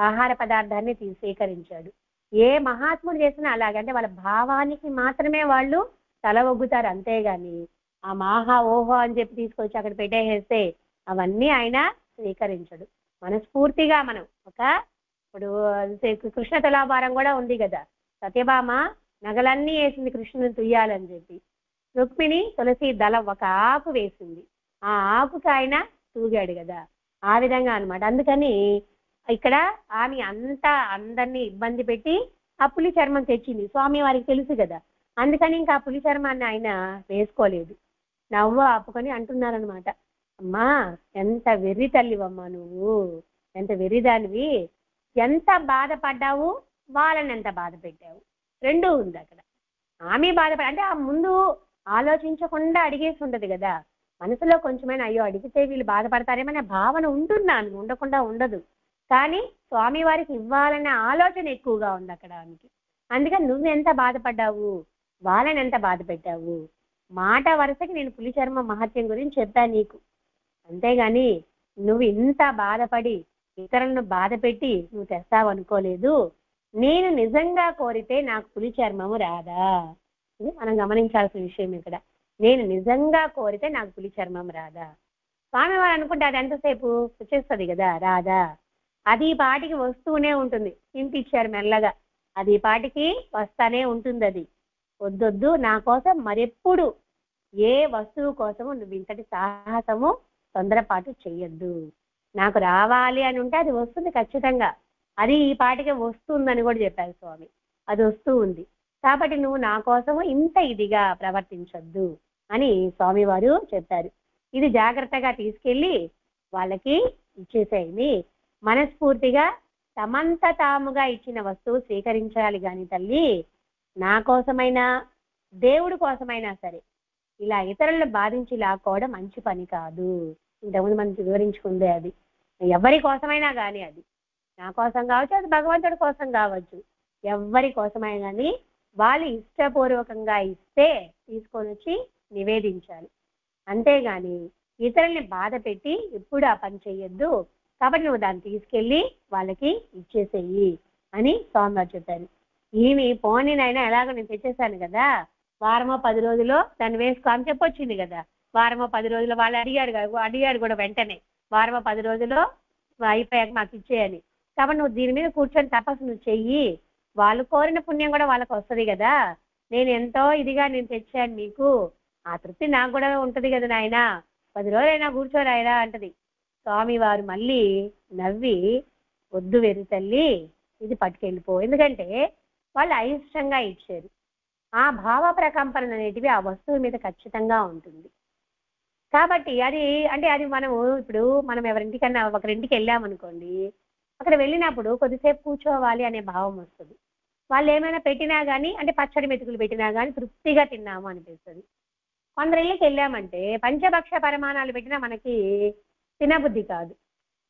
ఆహార పదార్థాన్ని స్వీకరించాడు. ఏ మహాత్ముడు చేసినా అలాగే, అంటే వాళ్ళ భావానికి మాత్రమే వాళ్ళు తల ఒగ్గుతారు, అంతేగాని ఆ మాహా ఓహో అని చెప్పి తీసుకొచ్చి అక్కడ పెట్టేసేస్తే అవన్నీ ఆయన స్వీకరించడు. మనస్ఫూర్తిగా మనం ఇప్పుడు కృష్ణ తులాభారం కూడా ఉంది కదా, సత్యభామ నగలన్నీ వేసింది కృష్ణుని తుయ్యాలని చెప్పి, రుక్మిణి తులసి దళం ఒక ఆకు వేసింది, ఆ ఆకుకి ఆయన తూగాడు కదా, ఆ విధంగా అనమాట. అందుకని ఇక్కడ ఆమె అంతా అందరినీ ఇబ్బంది పెట్టి ఆ పులి చర్మం తెచ్చింది, స్వామి వారికి తెలుసు కదా, అందుకని ఇంకా ఆ పులి చర్మాన్ని ఆయన వేసుకోలేదు. నవ్వు ఆపుకొని అంటున్నారనమాట, అమ్మా ఎంత వెర్రి తల్లివమ్మా నువ్వు, ఎంత వెర్రిదానివి, ఎంత బాధపడ్డావు, వాళ్ళని ఎంత బాధ పెట్టావు, రెండూ ఉంది అక్కడ. ఆమె బాధపడ అంటే ఆ ముందు ఆలోచించకుండా అడిగేసి ఉంటది కదా, మనసులో కొంచెమైనా అయ్యో అడిగితే వీళ్ళు బాధపడతారేమనే భావన ఉంటున్నాను, ఉండకుండా ఉండదు, కానీ స్వామి వారికి ఇవ్వాలనే ఆలోచన ఎక్కువగా ఉంది అక్కడ ఆమెకి. అందుకని నువ్వు ఎంత బాధపడ్డావు, వాళ్ళని ఎంత బాధ పెట్టావు, మాట వరుసకి నేను పులి చర్మ మహత్యం గురించి చెప్పాను నీకు, అంతేగాని నువ్వు ఇంత బాధపడి ఇతరులను బాధ పెట్టి నువ్వు తెస్తావు అనుకోలేదు. నేను నిజంగా కోరితే నాకు పులి చర్మము రాదా, ఇది మనం గమనించాల్సిన విషయం ఇక్కడ. నేను నిజంగా కోరితే నాకు పులి చర్మం రాదా? స్వామివారు అనుకుంటే అది ఎంతసేపు వచ్చేస్తుంది కదా, రాదా? అది ఈ పాటికి వస్తూనే ఉంటుంది, ఇంటిచ్చారు మెల్లగా, అది ఈ పాటికి వస్తానే ఉంటుంది. అది వద్దొద్దు, నా కోసం మరెప్పుడు ఏ వస్తువు కోసము నువ్వు ఇంతటి సాహసము తొందరపాటు చెయ్యొద్దు, నాకు రావాలి అని ఉంటే అది వస్తుంది ఖచ్చితంగా, అది ఈ పాటికి వస్తుందని కూడా చెప్పారు స్వామి, అది వస్తూ ఉంది, కాబట్టి నువ్వు నా కోసము ఇంత ఇదిగా ప్రవర్తించొద్దు అని స్వామివారు చెప్పారు. ఇది జాగ్రత్తగా తీసుకెళ్ళి వాళ్ళకి ఇచ్చేసేయండి, మనస్ఫూర్తిగా తమంత తాముగా ఇచ్చిన వస్తువు స్వీకరించాలి కానీ తల్లి, నా కోసమైనా దేవుడి కోసమైనా సరే ఇలా ఇతరులను బాధించి లాక్కోవడం మంచి పని కాదు. ఇంతకుముందు మనకి వివరించుకుందే, అది ఎవరి కోసమైనా కానీ, అది నా కోసం కావచ్చు, అది భగవంతుడి కోసం కావచ్చు, ఎవరి కోసమైనా కానీ వాళ్ళు ఇష్టపూర్వకంగా ఇస్తే తీసుకొని వచ్చి నివేదించాలి, అంతేగాని ఇతరుల్ని బాధ పెట్టి ఎప్పుడు ఆ పని చెయ్యొద్దు, కాబట్టి నువ్వు దాన్ని తీసుకెళ్ళి వాళ్ళకి ఇచ్చేసేయి అని స్వామివారు చెప్పారు. ఈమె పోనీనైనా ఎలాగో నేను తెచ్చేసాను కదా, వారమో 10 రోజుల్లో దాన్ని వేసుకో అని చెప్పొచ్చింది కదా, వారమో 10 రోజుల్లో వాళ్ళు అడిగారు కూడా వెంటనే, వారమో 10 రోజుల్లో అయిపోయాక మాకు ఇచ్చేయని, కాబట్టి నువ్వు దీని మీద కూర్చొని తపస్సు నువ్వు చెయ్యి, వాళ్ళు కోరిన పుణ్యం కూడా వాళ్ళకి వస్తుంది కదా, నేను ఎంతో ఇదిగా నేను తెచ్చాను నీకు, ఆ తృప్తి నాకు కూడా ఉంటది కదా నాయన, 10 రోజులైనా కూర్చోరాయరా అంటది. స్వామి వారు మళ్ళీ నవ్వి, వద్దు వెర్రి తల్లి, ఇది పట్టుకెళ్ళిపో, ఎందుకంటే వాళ్ళు అయిష్టంగా ఇచ్చారు, ఆ భావ ప్రకంపన అనేటివి ఆ వస్తువు మీద ఖచ్చితంగా ఉంటుంది. కాబట్టి అది అంటే అది మనము ఇప్పుడు మనం ఎవరింటికన్నా ఒకరింటికి వెళ్ళామనుకోండి, అక్కడ వెళ్ళినప్పుడు కొద్దిసేపు కూర్చోవాలి అనే భావం వస్తుంది. వాళ్ళు ఏమైనా పెట్టినా కానీ, అంటే పచ్చడి మెతుకులు పెట్టినా కానీ తృప్తిగా తిన్నాము అనిపిస్తుంది. కొందరు ఇళ్ళకి వెళ్ళామంటే పంచభక్ష పరిమాణాలు పెట్టినా మనకి తినబుద్ధి కాదు,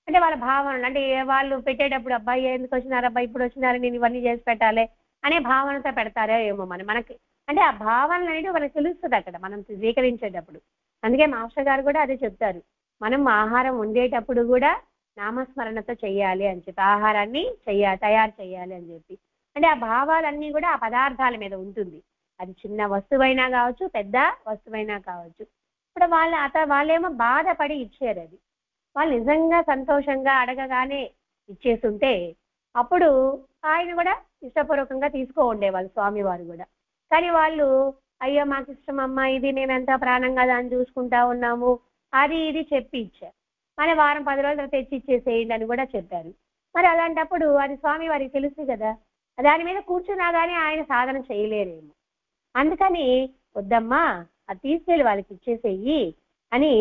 అంటే వాళ్ళ భావనలు, అంటే వాళ్ళు పెట్టేటప్పుడు అబ్బాయి ఎందుకు వచ్చినారు, అబ్బాయి ఇప్పుడు వచ్చినారు, నేను ఇవన్నీ చేసి పెట్టాలి అనే భావనతో పెడతారో ఏమో మనకి, అంటే ఆ భావనలు అనేది మనకు తెలుస్తుంది అక్కడ మనం స్వీకరించేటప్పుడు. అందుకే మాస్టర్ గారు కూడా అదే చెప్తారు, మనం ఆహారం వండేటప్పుడు కూడా నామస్మరణతో చెయ్యాలి అని చెప్పి, ఆహారాన్ని తయారు చేయాలి అని చెప్పి, అంటే ఆ భావాలన్నీ కూడా ఆ పదార్థాల మీద ఉంటుంది, అది చిన్న వస్తువైనా కావచ్చు, పెద్ద వస్తువైనా కావచ్చు. ఇప్పుడు వాళ్ళేమో బాధపడి ఇచ్చారు, అది వాళ్ళు నిజంగా సంతోషంగా అడగగానే ఇచ్చేస్తుంటే అప్పుడు ఆయన కూడా ఇష్టపూర్వకంగా తీసుకో ఉండేవాళ్ళు స్వామివారు కూడా. కానీ వాళ్ళు అయ్యో మాకు ఇష్టం అమ్మా, ఇది మేమెంతా ప్రాణంగా దాన్ని చూసుకుంటా ఉన్నాము, అది ఇది చెప్పి ఇచ్చారు, మరి వారం 10 రోజులు తెచ్చి ఇచ్చేసేయండి అని కూడా చెప్పారు. మరి అలాంటప్పుడు అది స్వామి వారికి తెలుసు కదా, దాని మీద కూర్చున్నా కానీ ఆయన సాధన చేయలేరేమో, అందుకని వద్దమ్మా అది తీసుకెళ్ళి వాళ్ళకి ఇచ్చేసేయి అని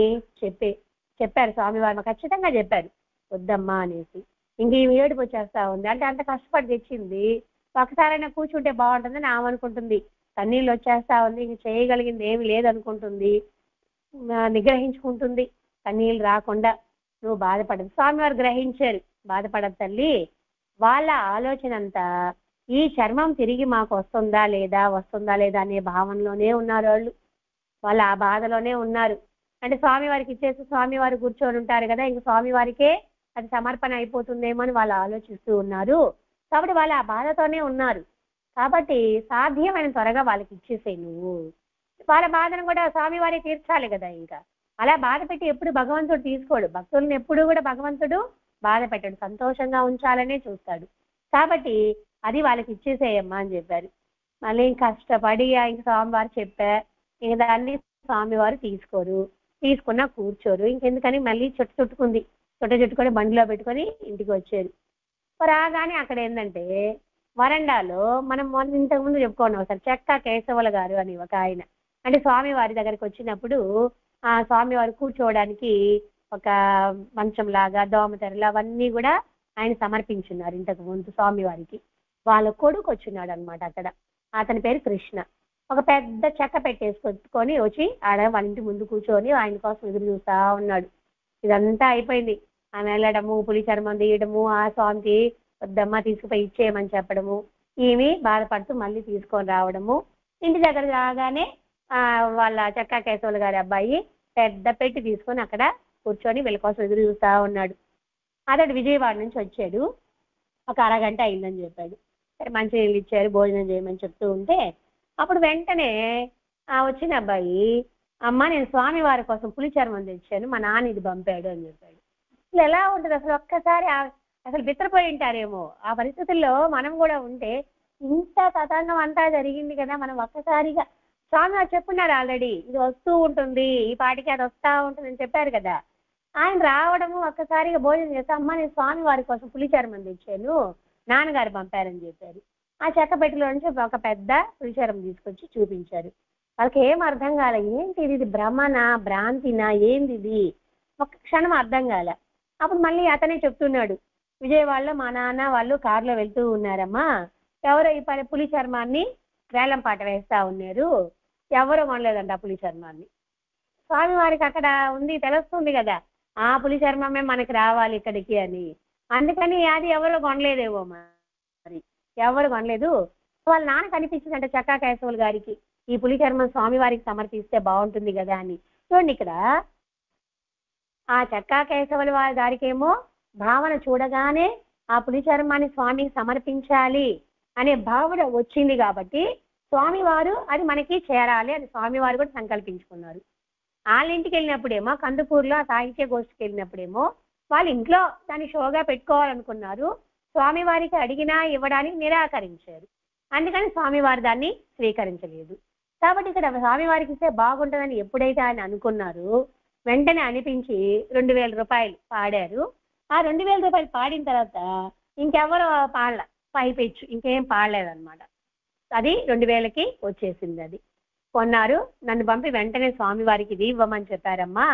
చెప్పారు స్వామివారు, ఖచ్చితంగా చెప్పారు వద్దమ్మా అనేసి. ఇంక ఈ ఏడుపు వచ్చేస్తా ఉంది, అంటే అంత కష్టపడి తెచ్చింది, ఒకసారైనా కూర్చుంటే బాగుంటుందని ఆమె అనుకుంటుంది, కన్నీళ్ళు వచ్చేస్తా ఉంది, ఇంక చేయగలిగింది ఏమి లేదనుకుంటుంది, నిగ్రహించుకుంటుంది కన్నీళ్ళు రాకుండా, నువ్వు బాధపడదు. స్వామివారు గ్రహించారు, బాధపడదు తల్లి. వాళ్ళ ఆలోచన అంతా ఈ చర్మం తిరిగి మాకు వస్తుందా లేదా అనే భావనలోనే ఉన్నారు వాళ్ళు ఆ బాధలోనే ఉన్నారు. అంటే స్వామివారికి ఇచ్చేసి స్వామివారు కూర్చొని ఉంటారు కదా, ఇంక స్వామివారికే అది సమర్పణ అయిపోతుందేమో అని వాళ్ళు ఆలోచిస్తూ ఉన్నారు. కాబట్టి వాళ్ళు ఆ బాధతోనే ఉన్నారు. కాబట్టి సాధ్యమైన త్వరగా వాళ్ళకి ఇచ్చేసేయి నువ్వు. వాళ్ళ బాధను కూడా స్వామివారి తీర్చాలి కదా. ఇంకా అలా బాధ పెట్టి ఎప్పుడు భగవంతుడు తీసుకోడు. భక్తులను ఎప్పుడు కూడా భగవంతుడు బాధ పెట్టాడు, సంతోషంగా ఉంచాలనే చూస్తాడు. కాబట్టి అది వాళ్ళకి ఇచ్చేసేయమ్మా అని చెప్పారు. మళ్ళీ కష్టపడి ఇంక స్వామివారు చెప్పా, ఇంక దాన్ని స్వామివారు తీసుకోరు, తీసుకున్నా కూర్చోరు. ఇంకెందుకని మళ్ళీ చుట్టుకొని బండిలో పెట్టుకొని ఇంటికి వచ్చారు. రాగానే అక్కడ ఏంటంటే వరండాలో మనం ఇంతకుముందు చెప్పుకోండి ఒకసారి, చెక్క కేశవుల గారు అని ఒక ఆయన, అంటే స్వామివారి దగ్గరికి వచ్చినప్పుడు ఆ స్వామివారు కూర్చోవడానికి ఒక మంచం లాగా దోమతెరలు అవన్నీ కూడా ఆయన సమర్పించున్నారు ఇంతకు ముందు స్వామివారికి. వాళ్ళ కొడుకు వచ్చినాడు అనమాట అక్కడ. అతని పేరు కృష్ణ. ఒక పెద్ద చెక్క పెట్టేసుకొని వచ్చి ఆడ వాళ్ళ ఇంటి ముందు కూర్చొని ఆయన కోసం ఎదురు చూస్తా ఉన్నాడు. ఇదంతా అయిపోయింది. ఆమె వెళ్ళడము, పులి చర్మం తీయడము, ఆ స్వామికి వద్దమ్మ తీసుకుపోయి ఇచ్చేయమని చెప్పడము, ఈమె బాధపడుతూ మళ్ళీ తీసుకొని రావడము. ఇంటి దగ్గర రాగానే వాళ్ళ చెక్కా కేశవులు గారి అబ్బాయి పెద్ద పెట్టి తీసుకొని అక్కడ కూర్చొని వీళ్ళ కోసం ఎదురు చూస్తా ఉన్నాడు. అతడు విజయవాడ నుంచి వచ్చాడు. ఒక అరగంట అయిందని చెప్పాడు. మంచి నీళ్ళు ఇచ్చారు, భోజనం చేయమని చెప్తూ ఉంటే అప్పుడు వెంటనే వచ్చిన అబ్బాయి, అమ్మ నేను స్వామివారి కోసం పులి చర్మం తెచ్చాను, మా నాన్న ఇది పంపాడు అని చెప్పాడు. అసలు ఎలా ఉంటుంది అసలు, ఒక్కసారి అసలు బిత్తరపోయి ఉంటారేమో. ఆ పరిస్థితుల్లో మనం కూడా ఉంటే ఇంత తతంగం అంతా జరిగింది కదా, మనం ఒక్కసారిగా స్వామివారు చెప్పున్నారు ఆల్రెడీ ఇది వస్తూ ఉంటుంది, ఈ పాటికి అది వస్తూ ఉంటుంది అని చెప్పారు కదా. ఆయన రావడము ఒక్కసారిగా భోజనం చేస్తే, అమ్మ నేను స్వామివారి కోసం పులి చర్మం తెచ్చాను, నాన్నగారు పంపారని చెప్పారు. ఆ చెక్క పెట్టిలో నుంచి ఒక పెద్ద పులి చర్మం తీసుకొచ్చి చూపించారు. వాళ్ళకి ఏం అర్థం కాలే, ఏంటి ఇది భ్రమణ భ్రాంతినా ఏంది ఇది, ఒక్క క్షణం అర్థం కాలే. అప్పుడు మళ్ళీ అతనే చెప్తున్నాడు, విజయవాడలో మా నాన్న వాళ్ళు కారులో వెళ్తూ ఉన్నారమ్మా, ఎవరో ఈ పులి చర్మాన్ని వేలం పాట వేస్తా ఉన్నారు, ఎవరో కొనలేదంట ఆ పులి చర్మాన్ని. స్వామివారికి అక్కడ ఉంది తెలుస్తుంది కదా, ఆ పులి చర్మమే మనకి రావాలి ఇక్కడికి అని. అందుకని అది ఎవరో కొనలేదేమో, మరి ఎవరు కొనలేదు. వాళ్ళ నాన్న కనిపించిందంట చెక్కా కేశవులు గారికి, ఈ పులి చర్మం స్వామివారికి సమర్పిస్తే బాగుంటుంది కదా అని. చూడండి ఇక్కడ ఆ చెక్కా కేశవుల వారి గారికేమో భావన చూడగానే ఆ పులి చర్మాన్ని స్వామికి సమర్పించాలి అనే భావన వచ్చింది కాబట్టి స్వామివారు అది మనకి చేరాలి అని స్వామివారు కూడా సంకల్పించుకున్నారు. వాళ్ళ ఇంటికి వెళ్ళినప్పుడేమో కందుకూరులో సాహిత్య గోష్ఠికి వెళ్ళినప్పుడేమో వాళ్ళ ఇంట్లో దాన్ని షోగా పెట్టుకోవాలనుకున్నారు. స్వామివారికి అడిగినా ఇవ్వడానికి నిరాకరించారు. అందుకని స్వామివారు దాన్ని స్వీకరించలేదు. కాబట్టి ఇక్కడ స్వామివారికి ఇస్తే బాగుంటుందని ఎప్పుడైతే ఆయన అనుకున్నారు, వెంటనే అనిపించి 2000 రూపాయలు పాడారు. ఆ 2000 రూపాయలు పాడిన తర్వాత ఇంకెవరు పాడల, పైపెచ్చు ఇంకేం పాడలేదన్నమాట. అది 2000కి వచ్చేసింది. అది కొన్నారు. నన్ను పంపి వెంటనే స్వామివారికి ఇది ఇవ్వమని చెప్పారమ్మా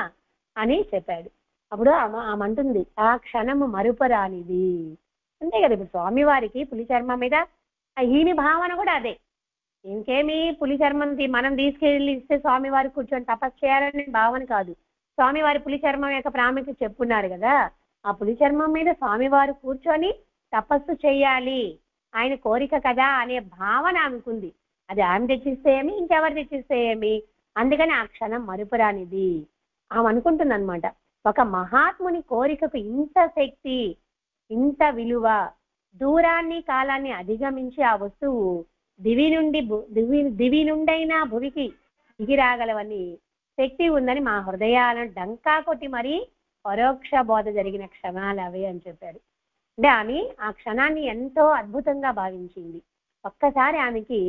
అని చెప్పాడు. అప్పుడు ఆమంటుంది, ఆ క్షణము మరుపరానిది. అంతే కదా, ఇప్పుడు స్వామివారికి పులి చర్మం మీద ఈయన భావన కూడా అదే. ఇంకేమి పులి చర్మం మనం తీసుకెళ్ళి ఇస్తే స్వామివారికి కూర్చొని తపస్సు చేయాలనే భావన కాదు. స్వామివారి పులి చర్మం యొక్క ప్రాముఖ్యత చెప్పున్నారు కదా, ఆ పులి చర్మం మీద స్వామివారు కూర్చొని తపస్సు చేయాలి, ఆయన కోరిక కదా అనే భావన ఆమెకుంది. అది ఆమె తెచ్చిస్తే ఏమి, ఇంకెవరు తెచ్చిస్తే ఏమి. అందుకని ఆ క్షణం మరుపురానిది. ఆమె అనుకుంటుంది అనమాట, ఒక మహాత్ముని కోరికకు ఇంత శక్తి, ఇంత విలువ, దూరాన్ని కాలాన్ని అధిగమించి ఆ వస్తువు దివి నుండైనా భువికి దిగి రాగలవని శక్తి ఉందని మా హృదయాలను డంకా కొట్టి మరీ పరోక్ష బోధ జరిగిన క్షణాలు అవే అని చెప్పారు. అంటే ఆమె ఆ క్షణాన్ని ఎంతో అద్భుతంగా భావించింది. ఒక్కసారి ఆమెకి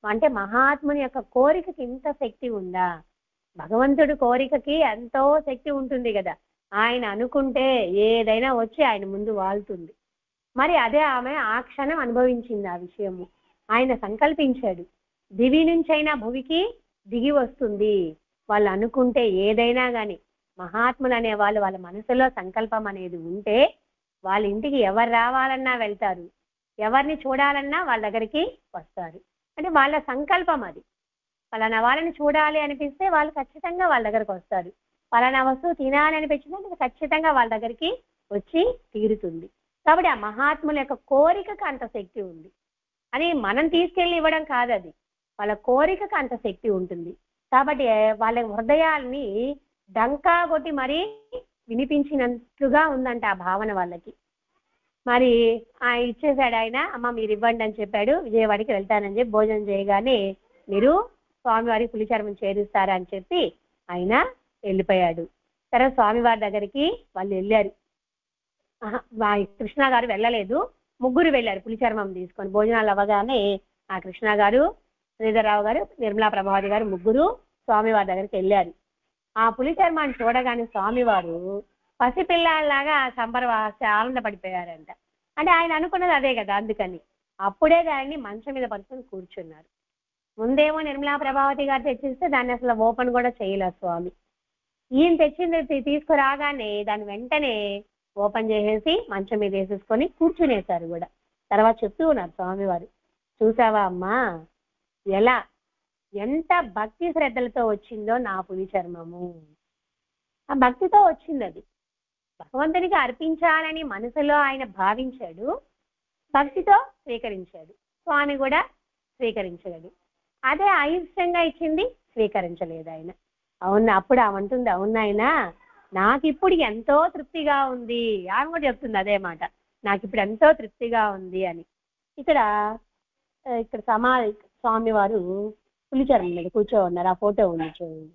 అంటే మహాత్ముని యొక్క కోరికకి ఇంత శక్తి ఉందా, భగవంతుడి కోరికకి ఎంతో శక్తి ఉంటుంది కదా, ఆయన అనుకుంటే ఏదైనా వచ్చి ఆయన ముందు వాళ్తుంది. మరి అదే ఆమె ఆ క్షణం అనుభవించింది. ఆ విషయము ఆయన సంకల్పించాడు, దివి నుంచైనా భువికి దిగి వస్తుంది. వాళ్ళు అనుకుంటే ఏదైనా గాని, మహాత్ములు అనే వాళ్ళు వాళ్ళ మనసులో సంకల్పం అనేది ఉంటే వాళ్ళ ఇంటికి ఎవరు రావాలన్నా వెళ్తారు, ఎవరిని చూడాలన్నా వాళ్ళ దగ్గరికి వస్తారు. అంటే వాళ్ళ సంకల్పం అది. పలానా వాళ్ళని చూడాలి అనిపిస్తే వాళ్ళు ఖచ్చితంగా వాళ్ళ దగ్గరకు వస్తారు. పలానా వస్తువు తినాలి అనిపించిందంటే ఖచ్చితంగా వాళ్ళ దగ్గరికి వచ్చి తీరుతుంది. కాబట్టి ఆ మహాత్ముల యొక్క కోరికకు అంత శక్తి ఉంది. అని మనం తీసుకెళ్ళి ఇవ్వడం కాదు, అది వాళ్ళ కోరికకు అంత శక్తి ఉంటుంది. కాబట్టి వాళ్ళ హృదయాల్ని డంకా కొట్టి మరీ వినిపించినట్లుగా ఉందంట ఆ భావన వాళ్ళకి. మరి ఇచ్చేసాడు ఆయన. అమ్మ మీరు ఇవ్వండి అని చెప్పాడు. విజయవాడకి వెళ్తానని చెప్పి భోజనం చేయగానే మీరు స్వామివారికి పులిచర్మం చేరుస్తారా అని చెప్పి ఆయన వెళ్ళిపోయాడు. తర్వాత స్వామివారి దగ్గరికి వాళ్ళు వెళ్ళారు. కృష్ణ గారు వెళ్ళలేదు, ముగ్గురు వెళ్ళారు పులిచర్మం తీసుకొని. భోజనాలు అవ్వగానే ఆ కృష్ణ గారు, శ్రీధరరావు గారు, నిర్మలా ప్రభావతి గారు ముగ్గురు స్వామివారి దగ్గరికి వెళ్ళారు. ఆ పులిచర్మాన్ని చూడగానే స్వామివారు పసిపిల్లలాగా ఆనందపడిపోయారంట. అంటే ఆయన అనుకున్నది అదే కదా, అందుకని అప్పుడే దాన్ని మంచం మీద పడుకొని కూర్చున్నారు. ముందేమో నిర్మలా ప్రభావతి గారు తెచ్చిస్తే దాన్ని అసలు ఓపెన్ కూడా చేయలేదు స్వామి. ఈయన తెచ్చింది తీసుకురాగానే దాన్ని వెంటనే ఓపెన్ చేసేసి మంచం మీద వేసేసుకొని కూర్చునేశారు కూడా. తర్వాత చెప్తూ ఉన్నారు స్వామివారు, చూసావా అమ్మా ఎంత భక్తి శ్రద్ధలతో వచ్చిందో నా పులిచర్మము. ఆ భక్తితో వచ్చింది, అది భగవంతునికి అర్పించాలని మనసులో ఆయన భావించాడు, భక్తితో స్వీకరించాడు. స్వామి కూడా స్వీకరించగలడు. అదే అయిష్టంగా ఇచ్చింది స్వీకరించలేదు ఆయన. అవునా, అప్పుడు ఆమంటుంది, అవునాయనా నాకు ఇప్పుడు ఎంతో తృప్తిగా ఉంది. ఆమె కూడా చెప్తుంది అదే మాట, నాకు ఇప్పుడు ఎంతో తృప్తిగా ఉంది అని. ఇక్కడ స్వామి వారు పులిచర్మం మీద కూర్చో ఉన్నారు. ఆ ఫోటో ఉంది చూడండి,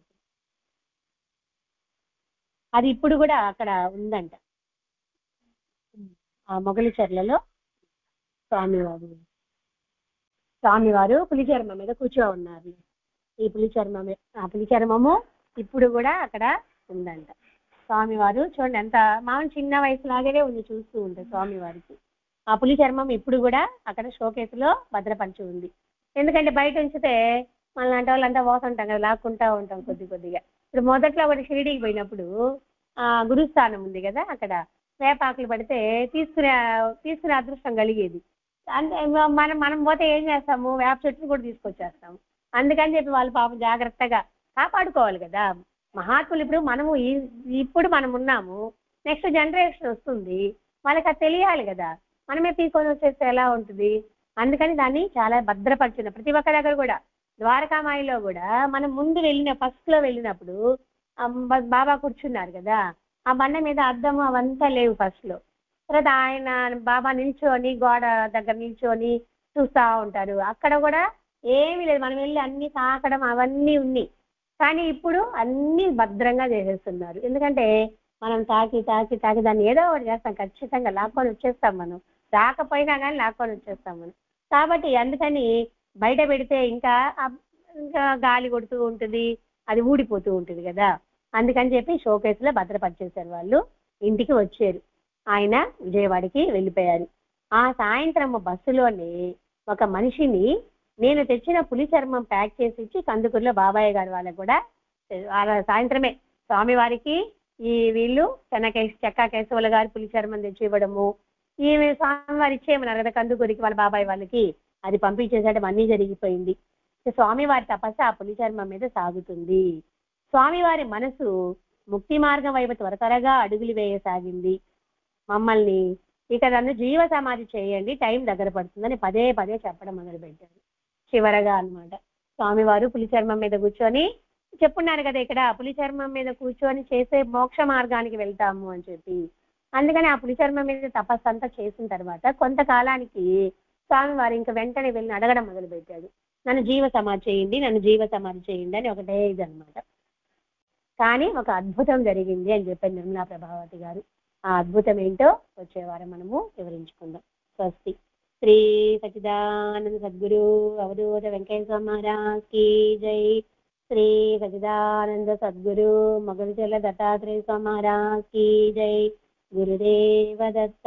అది ఇప్పుడు కూడా అక్కడ ఉందంట. ఆ మొగలిచెర్లలో స్వామివారు పులిచర్మం మీద కూర్చో ఉన్నారు. ఈ పులిచర్మము ఇప్పుడు కూడా అక్కడ ఉందంట. స్వామివారు చూడండి ఎంత మామూలు చిన్న వయసులాగే ఉంది, చూస్తూ ఉంటారు స్వామివారికి. ఆ పులిచర్మం ఇప్పుడు కూడా అక్కడ షోకేసులో భద్రపరిచి ఉంది. ఎందుకంటే బయట ఉంచితే మనలాంటి వాళ్ళంతా పోతుంటాం కదా, లాక్కుంటా ఉంటాం కొద్ది కొద్దిగా. ఇప్పుడు మొదట్లో ఒకటి షిరిడీకి పోయినప్పుడు గురుస్థానం ఉంది కదా, అక్కడ వేపాకులు పడితే తీసుకునే అదృష్టం కలిగేది. అంటే మనం పోతే ఏం చేస్తాము, వేప చెట్టును కూడా తీసుకొచ్చేస్తాము. అందుకని చెప్పి వాళ్ళు పాపం జాగ్రత్తగా కాపాడుకోవాలి కదా మహాత్ములు. ఇప్పుడు మనం ఉన్నాము, నెక్స్ట్ జనరేషన్ వస్తుంది, వాళ్ళకి అది తెలియాలి కదా. మనమే పీకొని వచ్చేస్తే ఎలా ఉంటుంది. అందుకని దాన్ని చాలా భద్రపరిచిన ప్రతి ఒక్క దగ్గర కూడా, ద్వారకామాయిలో కూడా మనం ముందు ఫస్ట్ లో వెళ్ళినప్పుడు బాబా కూర్చున్నారు కదా, ఆ బండ మీద అద్దము అవంతా లేవు ఫస్ట్ లో. తర్వాత ఆయన బాబా నిల్చొని గోడ దగ్గర నిల్చొని చూస్తూ ఉంటారు. అక్కడ కూడా ఏమీ లేదు, మనం వెళ్ళి అన్ని తాకడం అవన్నీ ఉన్నాయి. కానీ ఇప్పుడు అన్ని భద్రంగా చేసేస్తున్నారు. ఎందుకంటే మనం తాకి దాన్ని ఏదో ఒకటి చేస్తాం, ఖచ్చితంగా లాక్కొని వచ్చేస్తాం. మనం రాకపోయినా కానీ లాక్కొని వచ్చేస్తాం మనం. కాబట్టి అందుకని బయట పెడితే ఇంకా గాలి కొడుతూ ఉంటుంది, అది ఊడిపోతూ ఉంటుంది కదా. అందుకని చెప్పి షోకేసులో భద్రపరిచేశారు. వాళ్ళు ఇంటికి వచ్చారు, ఆయన విజయవాడకి వెళ్ళిపోయారు. ఆ సాయంత్రం బస్సులోనే ఒక మనిషిని నేను తెచ్చిన పులిచర్మం ప్యాక్ చేసి ఇచ్చి కందుకూరులో బాబాయ్ గారు వాళ్ళకు కూడా సాయంత్రమే స్వామివారికి వీళ్ళు చెక్కా కేశవుల గారి పులిచర్మం తెచ్చి ఇవ్వడము, ఈమె స్వామివారి ఇచ్చేయమన్నారు కదా కందుకూరికి వాళ్ళ బాబాయ్ వాళ్ళకి, అది పంపించేసేయడం అన్నీ జరిగిపోయింది. స్వామివారి తపస్సు ఆ పులిచర్మం మీద సాగుతుంది. స్వామివారి మనసు ముక్తి మార్గం వైపు త్వరగా అడుగులు వేయసాగింది. మమ్మల్ని ఇక నన్ను జీవ సమాధి చేయండి, టైం దగ్గర పడుతుందని పదే చెప్పడం మొదలుపెట్టారు. చివరగా అన్నమాట స్వామివారు పులిచర్మం మీద కూర్చొని చెప్పున్నారు కదా, ఇక్కడ పులిచర్మం మీద కూర్చొని చేసే మోక్ష మార్గానికి వెళ్తాము అని చెప్పి. అందుకని ఆ పులిచర్మం మీద తపస్సు అంతా చేసిన తర్వాత కొంతకాలానికి స్వామివారు ఇంకా వెంటనే వెళ్ళి అడగడం మొదలుపెట్టాడు, నన్ను జీవ సమాధి చేయండి అని ఒకటే ఇదనమాట. కానీ ఒక అద్భుతం జరిగింది అని చెప్పారు నిర్మలా ప్రభావతి గారు. ఆ అద్భుతం ఏంటో వచ్చే వారం మనము వివరించుకుందాం. స్వస్తి. శ్రీ సచిదానంద సద్గురు అవధూత వెంకయ్య స్వామి మహారాజ్ కీ జై. శ్రీ సచిదానంద సద్గురు మొగలిచెర్ల దత్తాత్రేయ స్వామి మహారాజ్ కీ జై. గురుదేవ దత్త.